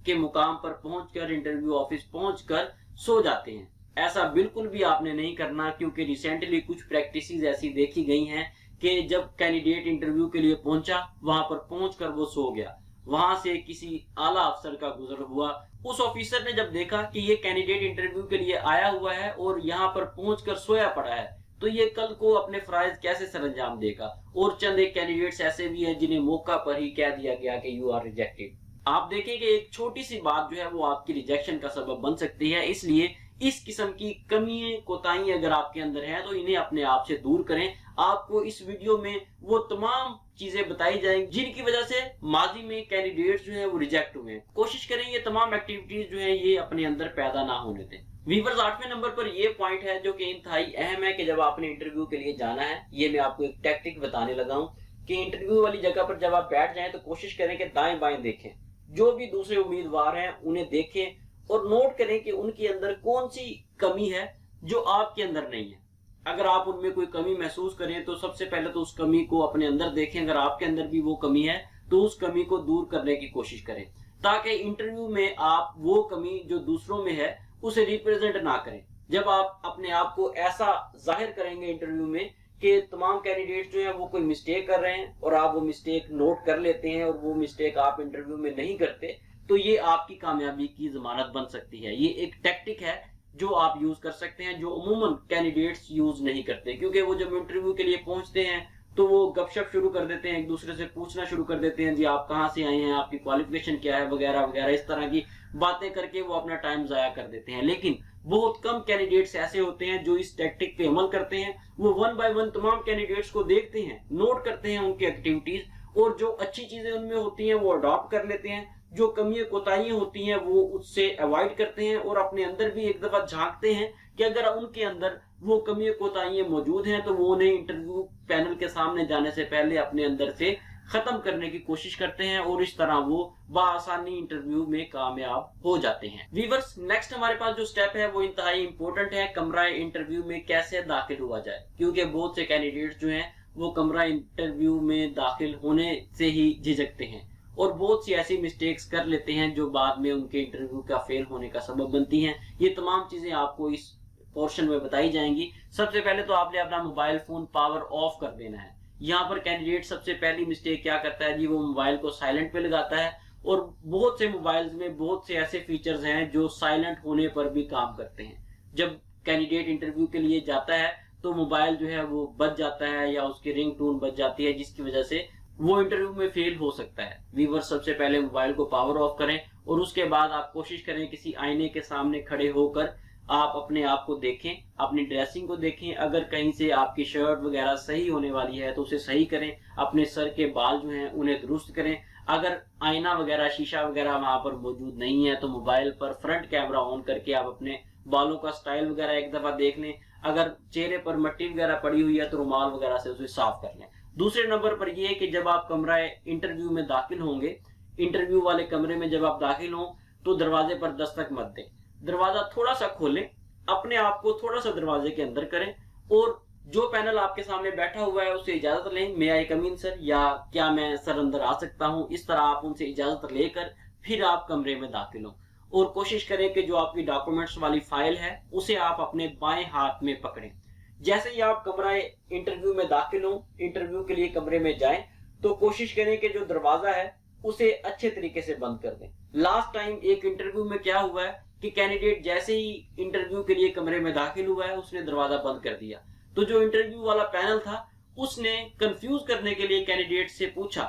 के मुकाम पर पहुंचकर, इंटरव्यू ऑफिस पहुंचकर सो जाते हैं। ऐसा बिल्कुल भी आपने नहीं करना, क्योंकि रिसेंटली कुछ प्रैक्टिसेस ऐसी देखी गई हैं कि जब कैंडिडेट इंटरव्यू के लिए पहुंचा, वहां पर पहुंचकर वो सो गया, वहां से किसी आला अफसर का गुजर हुआ। उस ऑफिसर ने जब देखा कि ये कैंडिडेट इंटरव्यू के लिए आया हुआ है और यहाँ पर पहुंचकर सोया पड़ा है, तो ये कल को अपने फराइज कैसे सरअंजाम देगा। और चंद एक कैंडिडेट्स ऐसे भी हैं जिन्हें मौका पर ही कह दिया गया कि यू आर रिजेक्टेड। आप देखें कि एक छोटी सी बात जो है वो आपकी रिजेक्शन का सबब बन सकती है, इसलिए इस किस्म की कमी कोताही अगर आपके अंदर है तो इन्हें अपने आप से दूर करें। आपको इस वीडियो में वो तमाम चीजें बताई जाएंगी जिनकी वजह से माजी में कैंडिडेट्स जो है वो रिजेक्ट हुए हैं। कोशिश करें ये तमाम एक्टिविटीज जो है ये अपने अंदर पैदा ना होने दें। व्यूअर्स, 8वें नंबर पर ये पॉइंट है जो कि इंतहाई अहम है कि जब आपने इंटरव्यू के लिए जाना है, ये मैं आपको एक टैक्टिक बताने लगा हूं कि इंटरव्यू वाली जगह पर जब आप बैठ जाएं तो कोशिश करें कि दाएं बाएं देखें, जो भी दूसरे उम्मीदवार हैं उन्हें देखें और नोट करें कि उनके अंदर कौन सी कमी है जो आपके अंदर नहीं है। अगर आप उनमें कोई कमी महसूस करें तो सबसे पहले तो उस कमी को अपने अंदर देखें। अगर आपके अंदर भी वो कमी है तो उस कमी को दूर करने की कोशिश करें, ताकि इंटरव्यू में आप वो कमी जो दूसरों में है उसे रिप्रेजेंट ना करें। जब आप अपने आप को ऐसा जाहिर करेंगे इंटरव्यू में कि तमाम कैंडिडेट्स जो हैं वो कोई मिस्टेक कर रहे हैं और आप वो मिस्टेक नोट कर लेते हैं और वो मिस्टेक आप इंटरव्यू में नहीं करते, तो ये आपकी कामयाबी की जमानत बन सकती है। ये एक टैक्टिक है जो आप यूज कर सकते हैं, जो अमूमन कैंडिडेट्स यूज नहीं करते, क्योंकि वो जब इंटरव्यू के लिए पहुंचते हैं तो वो गपशप शुरू कर देते हैं, एक दूसरे से पूछना शुरू कर देते हैं, जी आप कहाँ से आए हैं, आपकी क्वालिफिकेशन क्या है, वगैरह वगैरह, इस तरह की बातें करके वो अपना टाइम जाया कर देते हैं। लेकिन बहुत कम कैंडिडेट्स ऐसे होते हैं जो इस टैक्टिक पे अमल करते हैं। वो वन बाय वन तमाम कैंडिडेट्स को देखते हैं, नोट करते हैं उनकी एक्टिविटीज, और जो अच्छी चीजें उनमें होती हैं वो अडॉप्ट कर लेते हैं, जो कमियां कोताहियां होती हैं वो उससे अवॉइड करते हैं और अपने अंदर भी एक दफा झांकते हैं कि अगर उनके अंदर वो कमियां कोताहियां मौजूद हैं तो वो उन्हें इंटरव्यू पैनल के सामने जाने से पहले अपने अंदर से खत्म करने की कोशिश करते हैं और इस तरह वो बआसानी इंटरव्यू में कामयाब हो जाते हैं। व्यूअर्स, नेक्स्ट हमारे पास जो स्टेप है वो इंतहाई इंपॉर्टेंट है, कमरा इंटरव्यू में कैसे दाखिल हुआ जाए। क्योंकि बहुत से कैंडिडेट्स जो हैं वो कमरा इंटरव्यू में दाखिल होने से ही झिझकते हैं और बहुत सी ऐसी मिस्टेक्स कर लेते हैं जो बाद में उनके इंटरव्यू का फेल होने का सबब बनती हैं। ये तमाम चीजें आपको इस पोर्शन में बताई जाएंगी। सबसे पहले तो आपने अपना मोबाइल फोन पावर ऑफ कर देना है। यहाँ पर कैंडिडेट सबसे पहली मिस्टेक क्या करता है जी, वो मोबाइल को साइलेंट पे लगाता है और बहुत से मोबाइल्स में बहुत से ऐसे फीचर्स हैं जो साइलेंट होने पर भी काम करते हैं। जब कैंडिडेट इंटरव्यू के लिए जाता है तो मोबाइल जो है वो बज जाता है या उसकी रिंगटोन बज जाती है, जिसकी वजह से वो इंटरव्यू में फेल हो सकता है। व्यूअर्स, सबसे पहले मोबाइल को पावर ऑफ करें और उसके बाद आप कोशिश करें किसी आईने के सामने खड़े होकर आप अपने आप को देखें, अपनी ड्रेसिंग को देखें। अगर कहीं से आपकी शर्ट वगैरह सही होने वाली है तो उसे सही करें, अपने सर के बाल जो हैं उन्हें दुरुस्त करें। अगर आईना वगैरह शीशा वगैरह वहां पर मौजूद नहीं है तो मोबाइल पर फ्रंट कैमरा ऑन करके आप अपने बालों का स्टाइल वगैरह एक दफा देख लें। अगर चेहरे पर मट्टी वगैरह पड़ी हुई है तो रुमाल वगैरह से उसे साफ कर लें। दूसरे नंबर पर यह है कि जब आप कमरा इंटरव्यू में दाखिल होंगे, इंटरव्यू वाले कमरे में जब आप दाखिल हों तो दरवाजे पर दस्तक मत दें। दरवाजा थोड़ा सा खोलें, अपने आप को थोड़ा सा दरवाजे के अंदर करें और जो पैनल आपके सामने बैठा हुआ है उससे इजाजत लें, मे आई कम इन सर, या क्या मैं सर अंदर आ सकता हूं। इस तरह आप उनसे इजाजत लेकर फिर आप कमरे में दाखिल हों और कोशिश करें कि जो आपकी डॉक्यूमेंट्स वाली फाइल है उसे आप अपने बाएं हाथ में पकड़ें। जैसे ही आप कमरा इंटरव्यू में दाखिल हो, इंटरव्यू के लिए कमरे में जाएं तो कोशिश करें कि जो दरवाजा है उसे अच्छे तरीके से बंद कर दें। लास्ट टाइम एक इंटरव्यू में क्या हुआ है कि कैंडिडेट जैसे ही इंटरव्यू के लिए कमरे में दाखिल हुआ है उसने दरवाजा बंद कर दिया। तो जो इंटरव्यू वाला पैनल था उसने कंफ्यूज करने के लिए कैंडिडेट से पूछा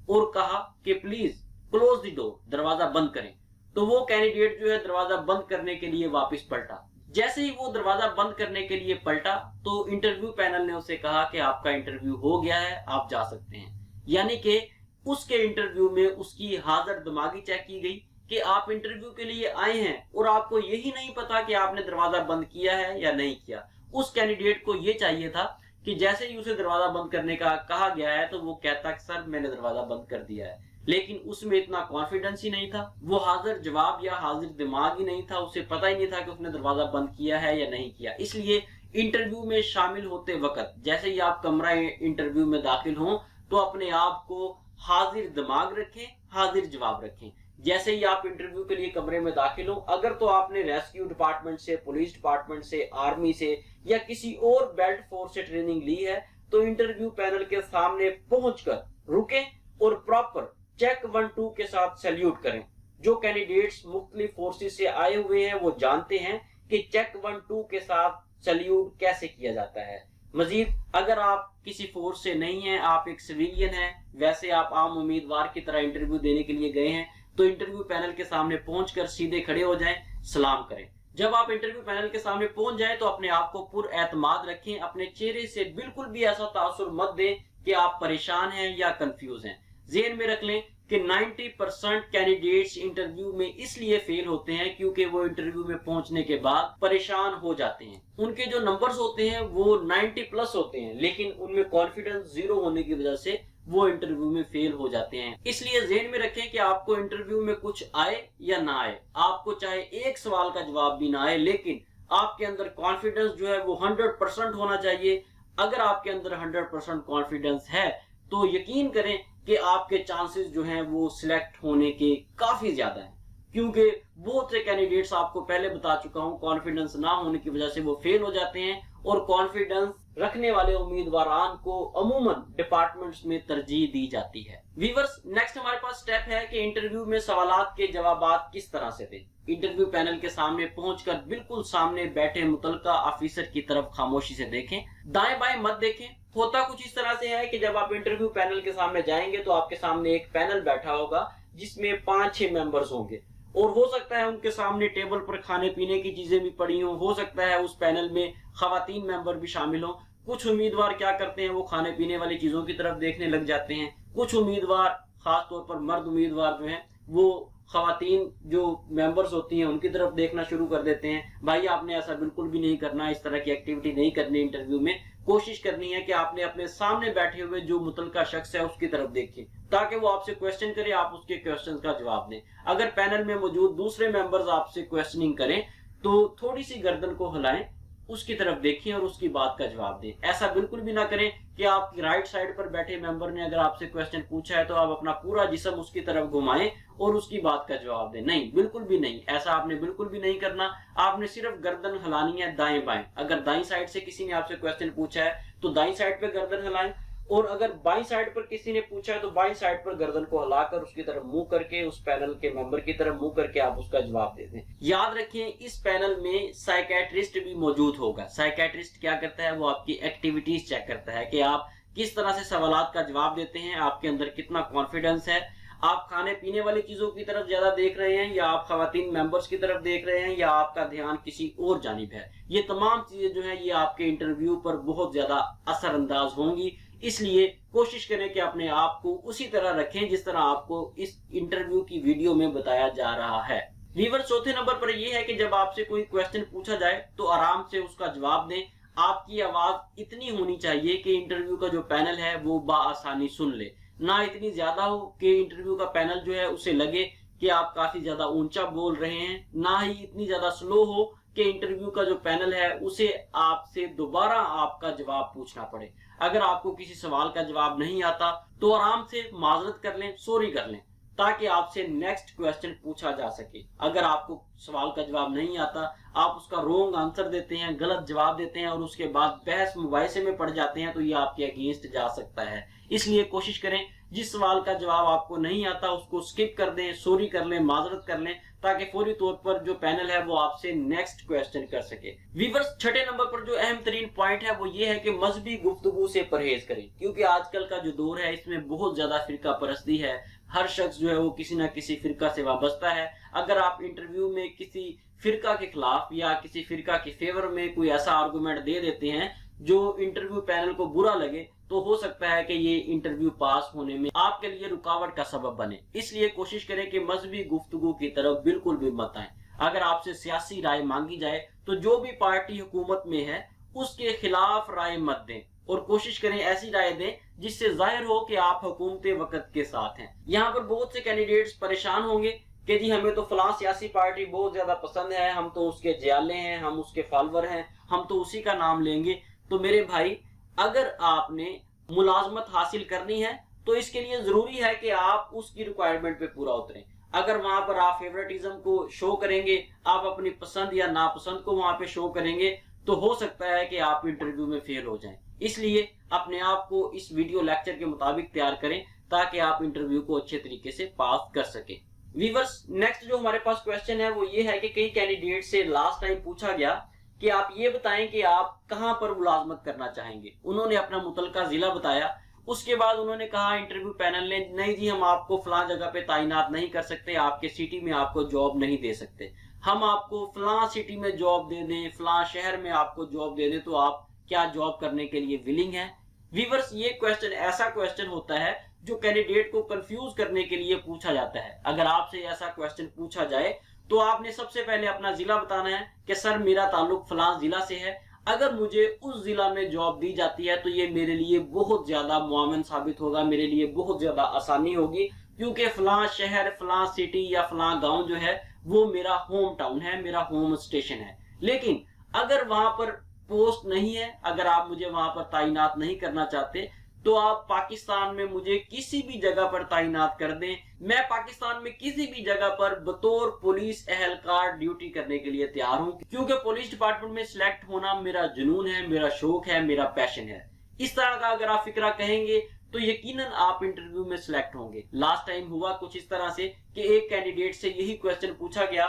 और कहा कि प्लीज क्लोज द डोर, दरवाजा बंद करें। तो वो कैंडिडेट जो है दरवाजा बंद करने के लिए वापस पलटा। जैसे ही वो दरवाजा बंद करने के लिए पलटा तो इंटरव्यू पैनल ने उसे कहा कि आपका इंटरव्यू हो गया है, आप जा सकते हैं। यानी कि उसके इंटरव्यू में उसकी हाजिर दिमागी चेक की गई कि आप इंटरव्यू के लिए आए हैं और आपको यही नहीं पता कि आपने दरवाजा बंद किया है या नहीं किया। उस कैंडिडेट को ये चाहिए था कि जैसे ही उसे दरवाजा बंद करने का कहा गया है तो वो कहता कि सर मैंने दरवाजा बंद कर दिया है, लेकिन उसमें इतना कॉन्फिडेंस ही नहीं था, वो हाजिर जवाब या हाजिर दिमाग ही नहीं था, उसे पता ही नहीं था कि उसने दरवाजा बंद किया है या नहीं किया। इसलिए इंटरव्यू में शामिल होते वक्त जैसे ही आप कमरा इंटरव्यू में दाखिल हों तो अपने आप को हाजिर दिमाग रखें, हाजिर जवाब रखें। जैसे ही आप इंटरव्यू के लिए कमरे में दाखिल हो, अगर तो आपने रेस्क्यू डिपार्टमेंट से, पुलिस डिपार्टमेंट से, आर्मी से या किसी और बेल्ट फोर्स से ट्रेनिंग ली है तो इंटरव्यू पैनल के सामने पहुंचकर रुकें और प्रॉपर चेक 1-2 के साथ सैल्यूट करें। जो कैंडिडेट्स मुख्तलिफ फोर्सेस से आए हुए हैं वो जानते हैं कि चेक 1-2 के साथ सैल्यूट कैसे किया जाता है। मजीद अगर आप किसी फोर्स से नहीं हैं, आप एक सिविलियन हैं, वैसे आप आम उम्मीदवार की तरह इंटरव्यू देने के लिए गए हैं, तो इंटरव्यू पैनल के सामने पहुंचकर सीधे खड़े हो जाएं, सलाम करें। जब आप इंटरव्यू पैनल के सामने पहुंच जाएं तो अपने आप को पुरएतमाद रखें, अपने चेहरे से बिल्कुल भी ऐसा तासुर मत दें कि आप परेशान हैं या कंफ्यूज हैं। ज़हन में रख लें कि 90% कैंडिडेट्स इंटरव्यू में इसलिए फेल होते हैं क्योंकि वो इंटरव्यू में पहुंचने के बाद परेशान हो जाते हैं। उनके जो नंबर्स होते हैं वो 90+ होते हैं, लेकिन उनमें कॉन्फिडेंस 0 होने की वजह से वो इंटरव्यू में फेल हो जाते हैं। इसलिए ज़हन में रखें कि आपको इंटरव्यू में कुछ आए या ना आए, आपको चाहे एक सवाल का जवाब भी ना आए, लेकिन आपके अंदर कॉन्फिडेंस जो है वो 100% होना चाहिए। अगर आपके अंदर 100% कॉन्फिडेंस है तो यकीन करें कि आपके चांसेस जो हैं वो सिलेक्ट होने के काफी ज्यादा हैं, क्योंकि बहुत से कैंडिडेट्स आपको पहले बता चुका हूं कॉन्फिडेंस ना होने की वजह से वो फेल हो जाते हैं, और कॉन्फिडेंस रखने वाले उम्मीदवारान को अमूमन डिपार्टमेंट्स में तरजीह दी जाती है। व्यूअर्स, नेक्स्ट हमारे पास स्टेप है कि इंटरव्यू में सवालात के जवाबात किस तरह से दें। इंटरव्यू पैनल के सामने पहुंचकर बिल्कुल सामने बैठे मुतलका ऑफिसर की तरफ खामोशी से देखें, दाएं बाएं मत देखें। होता कुछ इस तरह से है कि जब आप इंटरव्यू पैनल के सामने जाएंगे तो आपके सामने एक पैनल बैठा होगा जिसमें 5-6 मेंबर्स होंगे, और हो सकता है उनके सामने टेबल पर खाने पीने की चीजें भी पड़ी हो सकता है उस पैनल में खवातीन मेंबर भी शामिल हो। कुछ उम्मीदवार क्या करते हैं, वो खाने पीने वाली चीजों की तरफ देखने लग जाते हैं। कुछ उम्मीदवार, खास तौर पर मर्द उम्मीदवार जो हैं, वो खवातीन जो मेंबर्स होती हैं उनकी तरफ देखना शुरू कर देते हैं। भाई आपने ऐसा बिल्कुल भी नहीं करना, इस तरह की एक्टिविटी नहीं करनी। इंटरव्यू में कोशिश करनी है कि आपने अपने सामने बैठे हुए जो मुतलका शख्स है उसकी तरफ देखें, ताकि वो आपसे क्वेश्चन करे, आप उसके क्वेश्चन का जवाब दें। अगर पैनल में मौजूद दूसरे मेंबर्स आपसे क्वेश्चनिंग करें तो थोड़ी सी गर्दन को हिलाएं, उसकी तरफ देखें और उसकी बात का जवाब दें। ऐसा बिल्कुल भी ना करें कि आपकी राइट साइड पर बैठे मेंबर ने अगर आपसे क्वेश्चन पूछा है तो आप अपना पूरा जिस्म उसकी तरफ घुमाएं और उसकी बात का जवाब दें। नहीं, बिल्कुल भी नहीं, ऐसा आपने बिल्कुल भी नहीं करना। आपने सिर्फ गर्दन हिलानी है दाएं बाएं। अगर दाईं साइड से किसी ने आपसे क्वेश्चन पूछा है तो दाईं साइड पे गर्दन हिलाएं, और अगर बाईं साइड पर किसी ने पूछा है तो बाईं साइड पर गर्दन को हिलाकर उसकी तरफ मुंह करके, उस पैनल के मेंबर की तरफ मुंह करके आप उसका जवाब दे दें। याद रखें, इस पैनल में साइकेट्रिस्ट भी मौजूद होगा। साइकेट्रिस्ट क्या करता है, वो आपकी एक्टिविटीज चेक करता है कि आप किस तरह से सवालात का जवाब देते हैं, आपके अंदर कितना कॉन्फिडेंस है, आप खाने पीने वाली चीजों की तरफ ज्यादा देख रहे हैं या आप खवातीन मेंबर्स की तरफ देख रहे हैं या आपका ध्यान किसी और जानिब है। ये तमाम चीजें जो है ये आपके इंटरव्यू पर बहुत ज्यादा असरअंदाज होंगी। इसलिए कोशिश करें कि अपने आप को उसी तरह रखें जिस तरह आपको इस इंटरव्यू की वीडियो में बताया जा रहा है। व्यूअर, चौथे नंबर पर यह है कि जब आपसे कोई क्वेश्चन पूछा जाए तो आराम से उसका जवाब दें। आपकी आवाज इतनी होनी चाहिए कि इंटरव्यू का जो पैनल है वो बाआसानी सुन ले, ना इतनी ज्यादा हो कि इंटरव्यू का पैनल जो है उसे लगे कि आप काफी ज्यादा ऊंचा बोल रहे हैं, ना ही इतनी ज्यादा स्लो हो कि इंटरव्यू का जो पैनल है उसे आपसे दोबारा आपका जवाब पूछना पड़े। अगर आपको किसी सवाल का जवाब नहीं आता तो आराम से माजरत कर लें, सॉरी कर लें, ताकि आपसे नेक्स्ट क्वेश्चन पूछा जा सके। अगर आपको सवाल का जवाब नहीं आता, आप उसका रॉन्ग आंसर देते हैं, गलत जवाब देते हैं और उसके बाद बहस मुबाहिसे में पड़ जाते हैं तो ये आपके अगेंस्ट जा सकता है। इसलिए कोशिश करें जिस सवाल का जवाब आपको नहीं आता उसको स्किप कर दें, सॉरी कर लें, माजरत कर लें, ताकि फौरी तौर पर जो पैनल है वो आपसे नेक्स्ट क्वेश्चन कर सके। व्यूअर्स, छठे नंबर पर जो अहम तरीन पॉइंट है वो ये है कि मजहबी गुफ्तगू से परहेज करें, क्योंकि आजकल का जो दौर है इसमें बहुत ज्यादा फिरका परस्ती है। हर शख्स जो है वो किसी ना किसी फिरका से वाबस्ता है। अगर आप इंटरव्यू में किसी फिरका के खिलाफ या किसी फिरका के फेवर में कोई ऐसा आर्गुमेंट दे देते हैं जो इंटरव्यू पैनल को बुरा लगे, तो हो सकता है कि ये इंटरव्यू पास होने में आपके लिए रुकावट का सबब बने। इसलिए कोशिश करें कि मजहबी गुफ्तगू की तरफ बिल्कुल भी मत आए। अगर आपसे सियासी राय मांगी जाए तो जो भी पार्टी हुकूमत में है उसके खिलाफ राय मत दें, और कोशिश करें ऐसी राय दें जिससे जाहिर हो कि आप हुकूमत वक्त के साथ हैं। यहाँ पर बहुत से कैंडिडेट्स परेशान होंगे कि जी हमें तो फलां सियासी पार्टी बहुत ज्यादा पसंद है, हम तो उसके जियाले हैं, हम उसके फॉलोअर हैं, हम तो उसी का नाम लेंगे। तो मेरे भाई, अगर आपने मुलाजमत हासिल करनी है तो इसके लिए जरूरी है कि आप उसकी रिक्वायरमेंट पे पूरा उतरें। अगर वहां पर आप फेवरेटिज्म को शो करेंगे, आप अपनी पसंद या नापसंद को वहां पे शो करेंगे, तो हो सकता है कि आप इंटरव्यू में फेल हो जाएं। इसलिए अपने आप को इस वीडियो लेक्चर के मुताबिक तैयार करें ताकि आप इंटरव्यू को अच्छे तरीके से पास कर सके। व्यूअर्स, नेक्स्ट जो हमारे पास क्वेश्चन है वो ये है कि कई कैंडिडेट से लास्ट टाइम पूछा गया कि आप ये बताएं कि आप कहां पर मुलाजमत करना चाहेंगे। उन्होंने अपना मुतलका जिला बताया। उसके बाद उन्होंने कहा इंटरव्यू पैनल ने, नहीं जी हम आपको फलां जगह पे तैनात नहीं कर सकते, आपके सिटी में आपको जॉब नहीं दे सकते, हम आपको फलां सिटी में जॉब दे दें, फलां शहर में आपको जॉब दे दें, तो आप क्या जॉब करने के लिए विलिंग है? व्यूअर्स, ये क्वेश्चन ऐसा क्वेश्चन होता है जो कैंडिडेट को कंफ्यूज करने के लिए पूछा जाता है। अगर आपसे ऐसा क्वेश्चन पूछा जाए तो आपने सबसे पहले अपना जिला बताना है कि सर मेरा ताल्लुक फलां जिला से है, अगर मुझे उस जिला में जॉब दी जाती है तो ये मेरे लिए बहुत ज्यादा मुआवन साबित होगा, मेरे लिए बहुत ज्यादा आसानी होगी, क्योंकि फलां शहर, फलां सिटी या फलां गांव जो है वो मेरा होम टाउन है, मेरा होम स्टेशन है। लेकिन अगर वहां पर पोस्ट नहीं है, अगर आप मुझे वहां पर तैनात नहीं करना चाहते, तो आप पाकिस्तान में मुझे किसी भी जगह पर तैनात कर दें, मैं पाकिस्तान में किसी भी जगह पर बतौर पुलिस एहलकार ड्यूटी करने के लिए तैयार हूं, क्योंकि पुलिस डिपार्टमेंट में सिलेक्ट होना मेरा जुनून है, मेरा शौक है, मेरा पैशन है। इस तरह का अगर आप फिक्रा कहेंगे तो यकीनन आप इंटरव्यू में सिलेक्ट होंगे। लास्ट टाइम हुआ कुछ इस तरह से कि एक कैंडिडेट से यही क्वेश्चन पूछा गया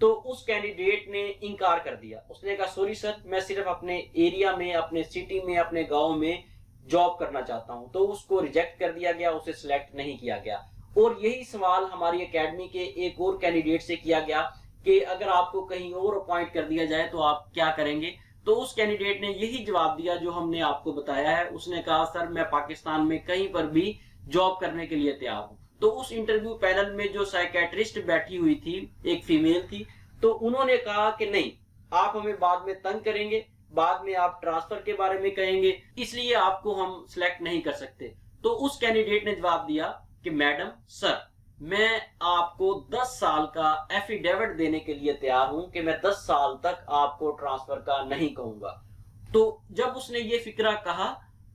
तो उस कैंडिडेट ने इनकार कर दिया। उसने कहा सॉरी सर, मैं सिर्फ अपने एरिया में, अपने सिटी में, अपने गांव में जॉब करना चाहता हूं। तो उसको रिजेक्ट कर दिया गया, उसे सिलेक्ट नहीं किया गया। और यही सवाल हमारी एकेडमी के एक और कैंडिडेट से किया गया कि अगर आपको कहीं और अपॉइंट कर दिया जाए तो आप क्या करेंगे? तो उस कैंडिडेट ने यही जवाब दिया जो हमने आपको बताया है। उसने कहा सर मैं पाकिस्तान में कहीं पर भी जॉब करने के लिए तैयार हूं। तो उस इंटरव्यू पैनल में जो साइकेट्रिस्ट बैठी हुई थी, एक फीमेल थी, तो उन्होंने कहा कि नहीं, आप हमें बाद में तंग करेंगे, बाद में आप ट्रांसफर के बारे में कहेंगे, इसलिए आपको हम सिलेक्ट नहीं कर सकते। तो उस कैंडिडेट ने जवाब दिया कि मैडम सर, मैं आपको 10 साल का एफिडेविट देने के लिए तैयार हूं कि मैं 10 साल तक आपको ट्रांसफर का नहीं कहूंगा। तो जब उसने ये फिक्रा कहा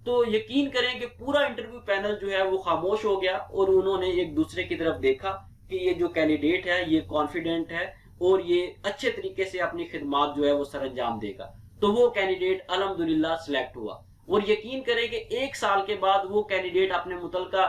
तो यकीन करें कि पूरा इंटरव्यू पैनल जो है वो खामोश हो गया और उन्होंने एक दूसरे की तरफ देखा कि ये जो कैंडिडेट है ये कॉन्फिडेंट है और ये अच्छे तरीके से अपनी खिदमत जो है वो सरअंजाम देगा। तो वो कैंडिडेट अल्हम्दुलिल्लाह सिलेक्ट हुआ। और यकीन करें कि 1 साल के बाद वो कैंडिडेट अपने मुतलका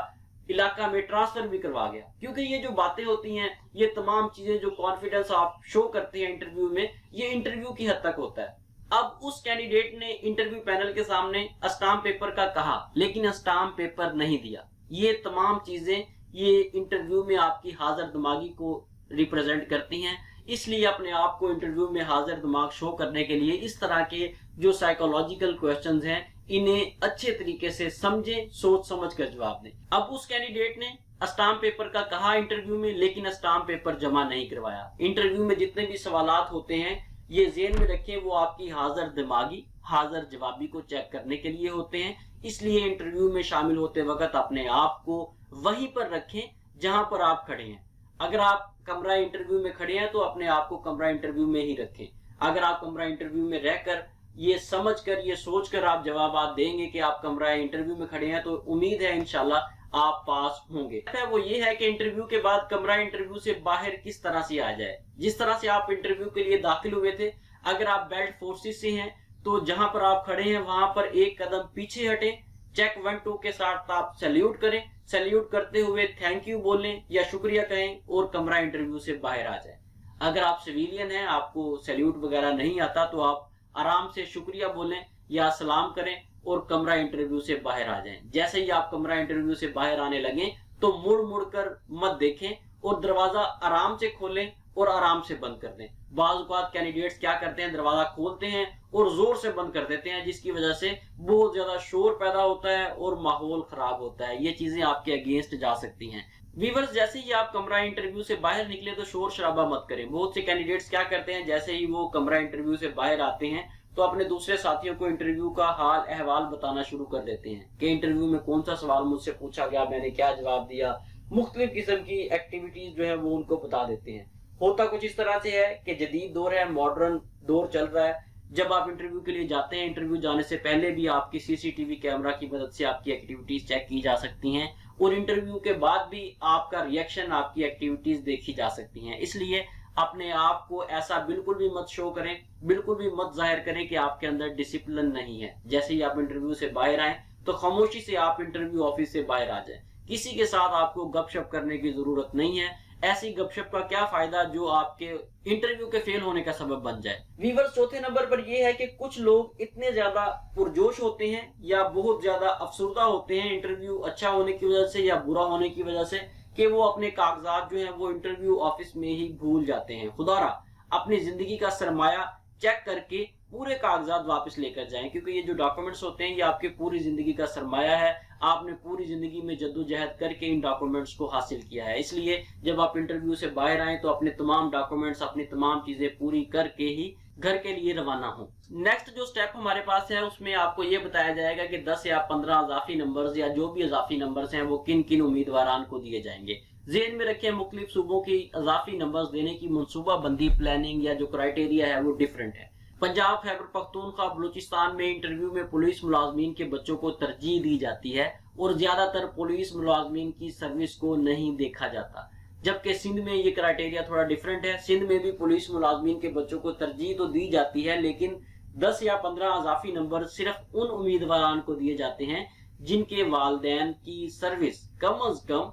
इलाका में ट्रांसफर भी करवा गया, क्योंकि ये जो बातें होती हैं, ये तमाम चीजें जो कॉन्फिडेंस आप शो करते हैं इंटरव्यू में, ये इंटरव्यू की हद तक होता है। अब उस कैंडिडेट ने इंटरव्यू पैनल के सामने स्टाम्प पेपर का कहा, लेकिन स्टाम्प पेपर नहीं दिया। ये तमाम चीजें ये इंटरव्यू में आपकी हाजिर दिमागी को रिप्रेजेंट करती हैं। इसलिए अपने आप को इंटरव्यू में हाजिर दिमाग शो करने के लिए इस तरह के जो साइकोलॉजिकल क्वेश्चंस हैं, इन्हें अच्छे तरीके से समझें, सोच समझ कर जवाब दें। अब उस कैंडिडेट ने स्टाम्प पेपर का कहा इंटरव्यू में, लेकिन स्टाम्प पेपर जमा नहीं करवाया। इंटरव्यू में जितने भी सवालात होते हैं ये ज़हन में रखें, वो आपकी हाजिर दिमागी, हाजिर जवाबी को चेक करने के लिए होते हैं। इसलिए इंटरव्यू में शामिल होते वक्त अपने आप को वहीं पर रखें जहां पर आप खड़े हैं। अगर आप कमरा इंटरव्यू में खड़े हैं तो अपने आप को कमरा इंटरव्यू में ही रखें। अगर आप कमरा इंटरव्यू में रहकर ये समझकर, ये सोचकर आप जवाब देंगे कि आप कमरा इंटरव्यू में खड़े हैं, तो उम्मीद है इंशाल्लाह आप पास होंगे। वो ये है कि इंटरव्यू के बाद कमरा इंटरव्यू से बाहर किस तरह से आ जाए। जिस तरह से आप इंटरव्यू के लिए दाखिल हुए थे, अगर आप बेल्ट फोर्सेस से हैं तो जहां पर आप खड़े हैं वहां पर एक कदम पीछे हटें, चेक 1-2 के साथ आप सैल्यूट करें, सैल्यूट करते हुए थैंक यू बोलें या शुक्रिया कहें और कमरा इंटरव्यू से बाहर आ जाए। अगर आप सिविलियन हैं, आपको सैल्यूट वगैरह नहीं आता, तो आप आराम से शुक्रिया बोलें या सलाम करें और कमरा इंटरव्यू से बाहर आ जाएं। जैसे ही आप कमरा इंटरव्यू से बाहर आने लगे तो मुड़ मुड़ कर मत देखें और दरवाजा आराम से खोलें और आराम से बंद कर दें। बाज़ औक़ात कैंडिडेट्स क्या करते हैं, दरवाजा खोलते हैं और जोर से बंद कर देते हैं, जिसकी वजह से बहुत ज्यादा शोर पैदा होता है और माहौल खराब होता है। ये चीजें आपके अगेंस्ट जा सकती हैं। व्यूअर्स, जैसे ही आप कमरा इंटरव्यू से बाहर निकले तो शोर शराबा मत करें। बहुत से कैंडिडेट्स क्या करते हैं, जैसे ही वो कमरा इंटरव्यू से बाहर आते हैं तो अपने दूसरे साथियों को इंटरव्यू का हाल अहवाल बताना शुरू कर देते हैं कि इंटरव्यू में कौन सा सवाल मुझसे पूछा गया, मैंने क्या जवाब दिया। मुख्तलिफ किस्म की एक्टिविटीज जो है वो उनको बता देते हैं। होता कुछ इस तरह से है कि जदीद दौर है, मॉडर्न दौर चल रहा है। जब आप इंटरव्यू के लिए जाते हैं, इंटरव्यू जाने से पहले भी आपकी सीसीटीवी कैमरा की मदद से आपकी एक्टिविटीज चेक की जा सकती हैं और इंटरव्यू के बाद भी आपका रिएक्शन, आपकी एक्टिविटीज देखी जा सकती हैं। इसलिए अपने आप को ऐसा बिल्कुल भी मत शो करें, बिल्कुल भी मत जाहिर करें कि आपके अंदर डिसिप्लिन नहीं है। जैसे ही आप इंटरव्यू से बाहर आए तो खामोशी से आप इंटरव्यू ऑफिस से बाहर आ जाए। किसी के साथ आपको गपशप करने की जरूरत नहीं है। ऐसी गपशप का क्या फायदा जो आपके इंटरव्यू के फेल होने का सबब बन जाए। व्यूअर्स, चौथे नंबर पर यह है कि कुछ लोग इतने ज्यादा पुरजोश होते हैं या बहुत ज्यादा अफसरदा होते हैं इंटरव्यू अच्छा होने की वजह से या बुरा होने की वजह से, कि वो अपने कागजात जो हैं वो इंटरव्यू ऑफिस में ही भूल जाते हैं। खुदारा अपनी जिंदगी का सरमाया चेक करके पूरे कागजात वापस लेकर जाएं, क्योंकि ये जो डॉक्यूमेंट्स होते हैं ये आपकी पूरी जिंदगी का सरमाया है। आपने पूरी जिंदगी में जद्दोजहद करके इन डॉक्यूमेंट्स को हासिल किया है। इसलिए जब आप इंटरव्यू से बाहर आए तो अपने तमाम डॉक्यूमेंट्स, अपनी तमाम चीजें पूरी करके ही घर के लिए रवाना हो। नेक्स्ट जो स्टेप हमारे पास है उसमें आपको ये बताया जाएगा कि 10 या 15 इजाफी नंबर्स या जो भी इजाफी नंबर्स हैं वो किन किन उम्मीदवारान को दिए जाएंगे। ज़हन में रखें, मुख्तलिफ सूबों की इजाफी नंबर्स देने की मनसूबा बंदी, प्लानिंग या जो क्राइटेरिया है वो डिफरेंट है। पंजाब, खैबर पख्तूनख्वा, बलूचिस्तान में इंटरव्यू में पुलिस मुलाजमीन के बच्चों को तरजीह दी जाती है और ज्यादातर पुलिस मुलाजमीन की सर्विस को नहीं देखा जाता। जबकि सिंध में ये क्राइटेरिया थोड़ा डिफरेंट है। सिंध में भी पुलिस मुलाजमीन के बच्चों को तरजीह तो दी जाती है, लेकिन 10 या 15 इजाफी नंबर सिर्फ उन उम्मीदवारान को दिए जाते हैं जिनके वालिदैन की सर्विस कम अज कम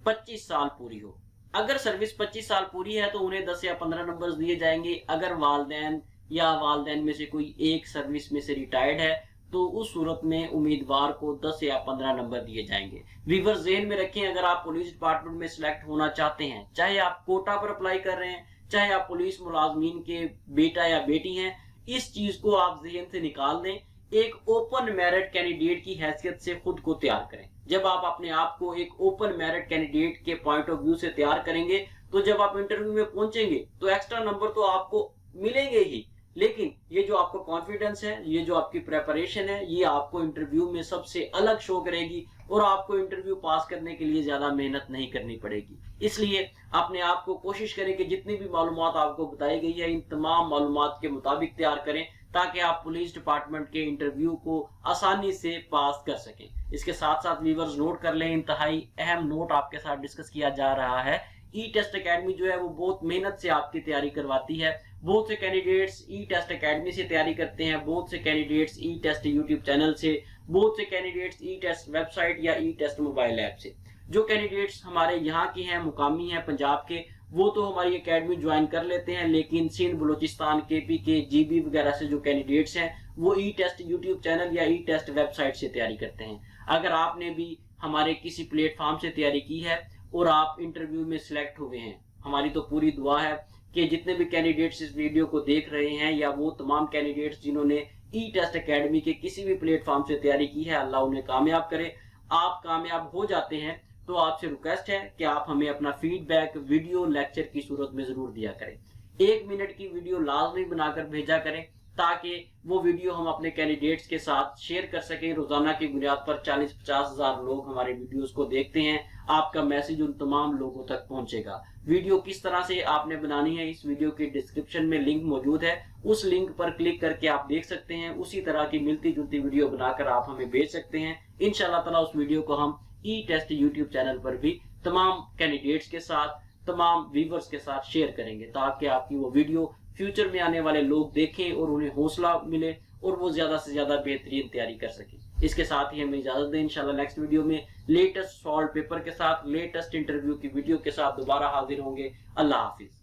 25 साल पूरी हो। अगर सर्विस 25 साल पूरी है तो उन्हें 10 या 15 नंबर दिए जाएंगे। अगर वालिदैन या वालिदैन में से कोई एक सर्विस में से रिटायर्ड है तो उस सूरत में उम्मीदवार को 10 या 15 नंबर दिए जाएंगे। व्यूअर्स, ज़हन में रखें, अगर आप पुलिस डिपार्टमेंट में सिलेक्ट होना चाहते हैं, चाहे आप कोटा पर अप्लाई कर रहे हैं, चाहे आप पुलिस मुलाजमीन के बेटा या बेटी हैं, इस चीज को आप ज़हन से निकाल दें। एक ओपन मेरिट कैंडिडेट की हैसियत से खुद को तैयार करें। जब आप अपने आप को एक ओपन मेरिट कैंडिडेट के पॉइंट ऑफ व्यू से तैयार करेंगे तो जब आप इंटरव्यू में पहुंचेंगे तो एक्स्ट्रा नंबर तो आपको मिलेंगे ही, लेकिन ये जो आपका कॉन्फिडेंस है, ये जो आपकी प्रेपरेशन है, ये आपको इंटरव्यू में सबसे अलग शो करेगी और आपको इंटरव्यू पास करने के लिए ज्यादा मेहनत नहीं करनी पड़ेगी। इसलिए अपने आप को कोशिश करें कि जितनी भी मालूमात आपको बताई गई है इन तमाम मालूमात के मुताबिक तैयार करें ताकि आप पुलिस डिपार्टमेंट के इंटरव्यू को आसानी से पास कर सकें। इसके साथ साथ व्यूअर्स नोट कर लें, इंतहाई अहम नोट आपके साथ डिस्कस किया जा रहा है। ई टेस्ट एकेडमी जो है वो बहुत मेहनत से आपकी तैयारी करवाती है। बहुत से कैंडिडेट्स ई टेस्ट एकेडमी से तैयारी करते हैं, बहुत से कैंडिडेट्स ई टेस्ट यूट्यूब चैनल से, बहुत से कैंडिडेट्स ई टेस्ट वेबसाइट या ई टेस्ट मोबाइल ऐप से। जो कैंडिडेट्स हमारे यहाँ के हैं, मुकामी हैं पंजाब के, वो तो हमारी एकेडमी ज्वाइन कर लेते हैं, लेकिन सिंध, बलूचिस्तान, केपी के, जीबी वगैरह से जो कैंडिडेट्स हैं वो ई टेस्ट यूट्यूब चैनल या ई टेस्ट वेबसाइट से तैयारी करते हैं। अगर आपने भी हमारे किसी प्लेटफॉर्म से तैयारी की है और आप इंटरव्यू में सिलेक्ट हुए हैं, हमारी तो पूरी दुआ है कि जितने भी कैंडिडेट्स इस वीडियो को देख रहे हैं या वो तमाम कैंडिडेट्स जिन्होंने ई टेस्ट एकेडमी के किसी भी प्लेटफॉर्म से तैयारी की है, अल्लाह उन्हें कामयाब करे। आप कामयाब हो जाते हैं तो आपसे रिक्वेस्ट है कि आप हमें अपना फीडबैक वीडियो लेक्चर की सूरत में जरूर दिया करें। 1 मिनट की वीडियो लाजमी बनाकर भेजा करें ताकि वो वीडियो हम अपने कैंडिडेट्स के साथ शेयर कर सकें। रोजाना की बुनियाद पर 40-50 हजार लोग हमारे वीडियोस को देखते हैं। आपका मैसेज उन तमाम लोगों तक पहुंचेगा। वीडियो किस तरह से आपने बनानी है, इस वीडियो के डिस्क्रिप्शन में लिंक मौजूद है, उस लिंक पर क्लिक करके आप देख सकते हैं। उसी तरह की मिलती जुलती वीडियो बनाकर आप हमें भेज सकते हैं। इंशाअल्लाह ताला उस वीडियो को हम ई टेस्ट यूट्यूब चैनल पर भी तमाम कैंडिडेट्स के साथ, तमाम व्यूअर्स के साथ शेयर करेंगे ताकि आपकी वो वीडियो फ्यूचर में आने वाले लोग देखें और उन्हें हौसला मिले और वो ज्यादा से ज्यादा बेहतरीन तैयारी कर सकें। اس کے ساتھ ہی ہمیں اجازت دیں، انشاءاللہ نیکسٹ ویڈیو میں لیٹسٹ سالو پیپر کے ساتھ، لیٹسٹ انٹرویو کی ویڈیو کے ساتھ دوبارہ حاضر ہوں گے۔ اللہ حافظ۔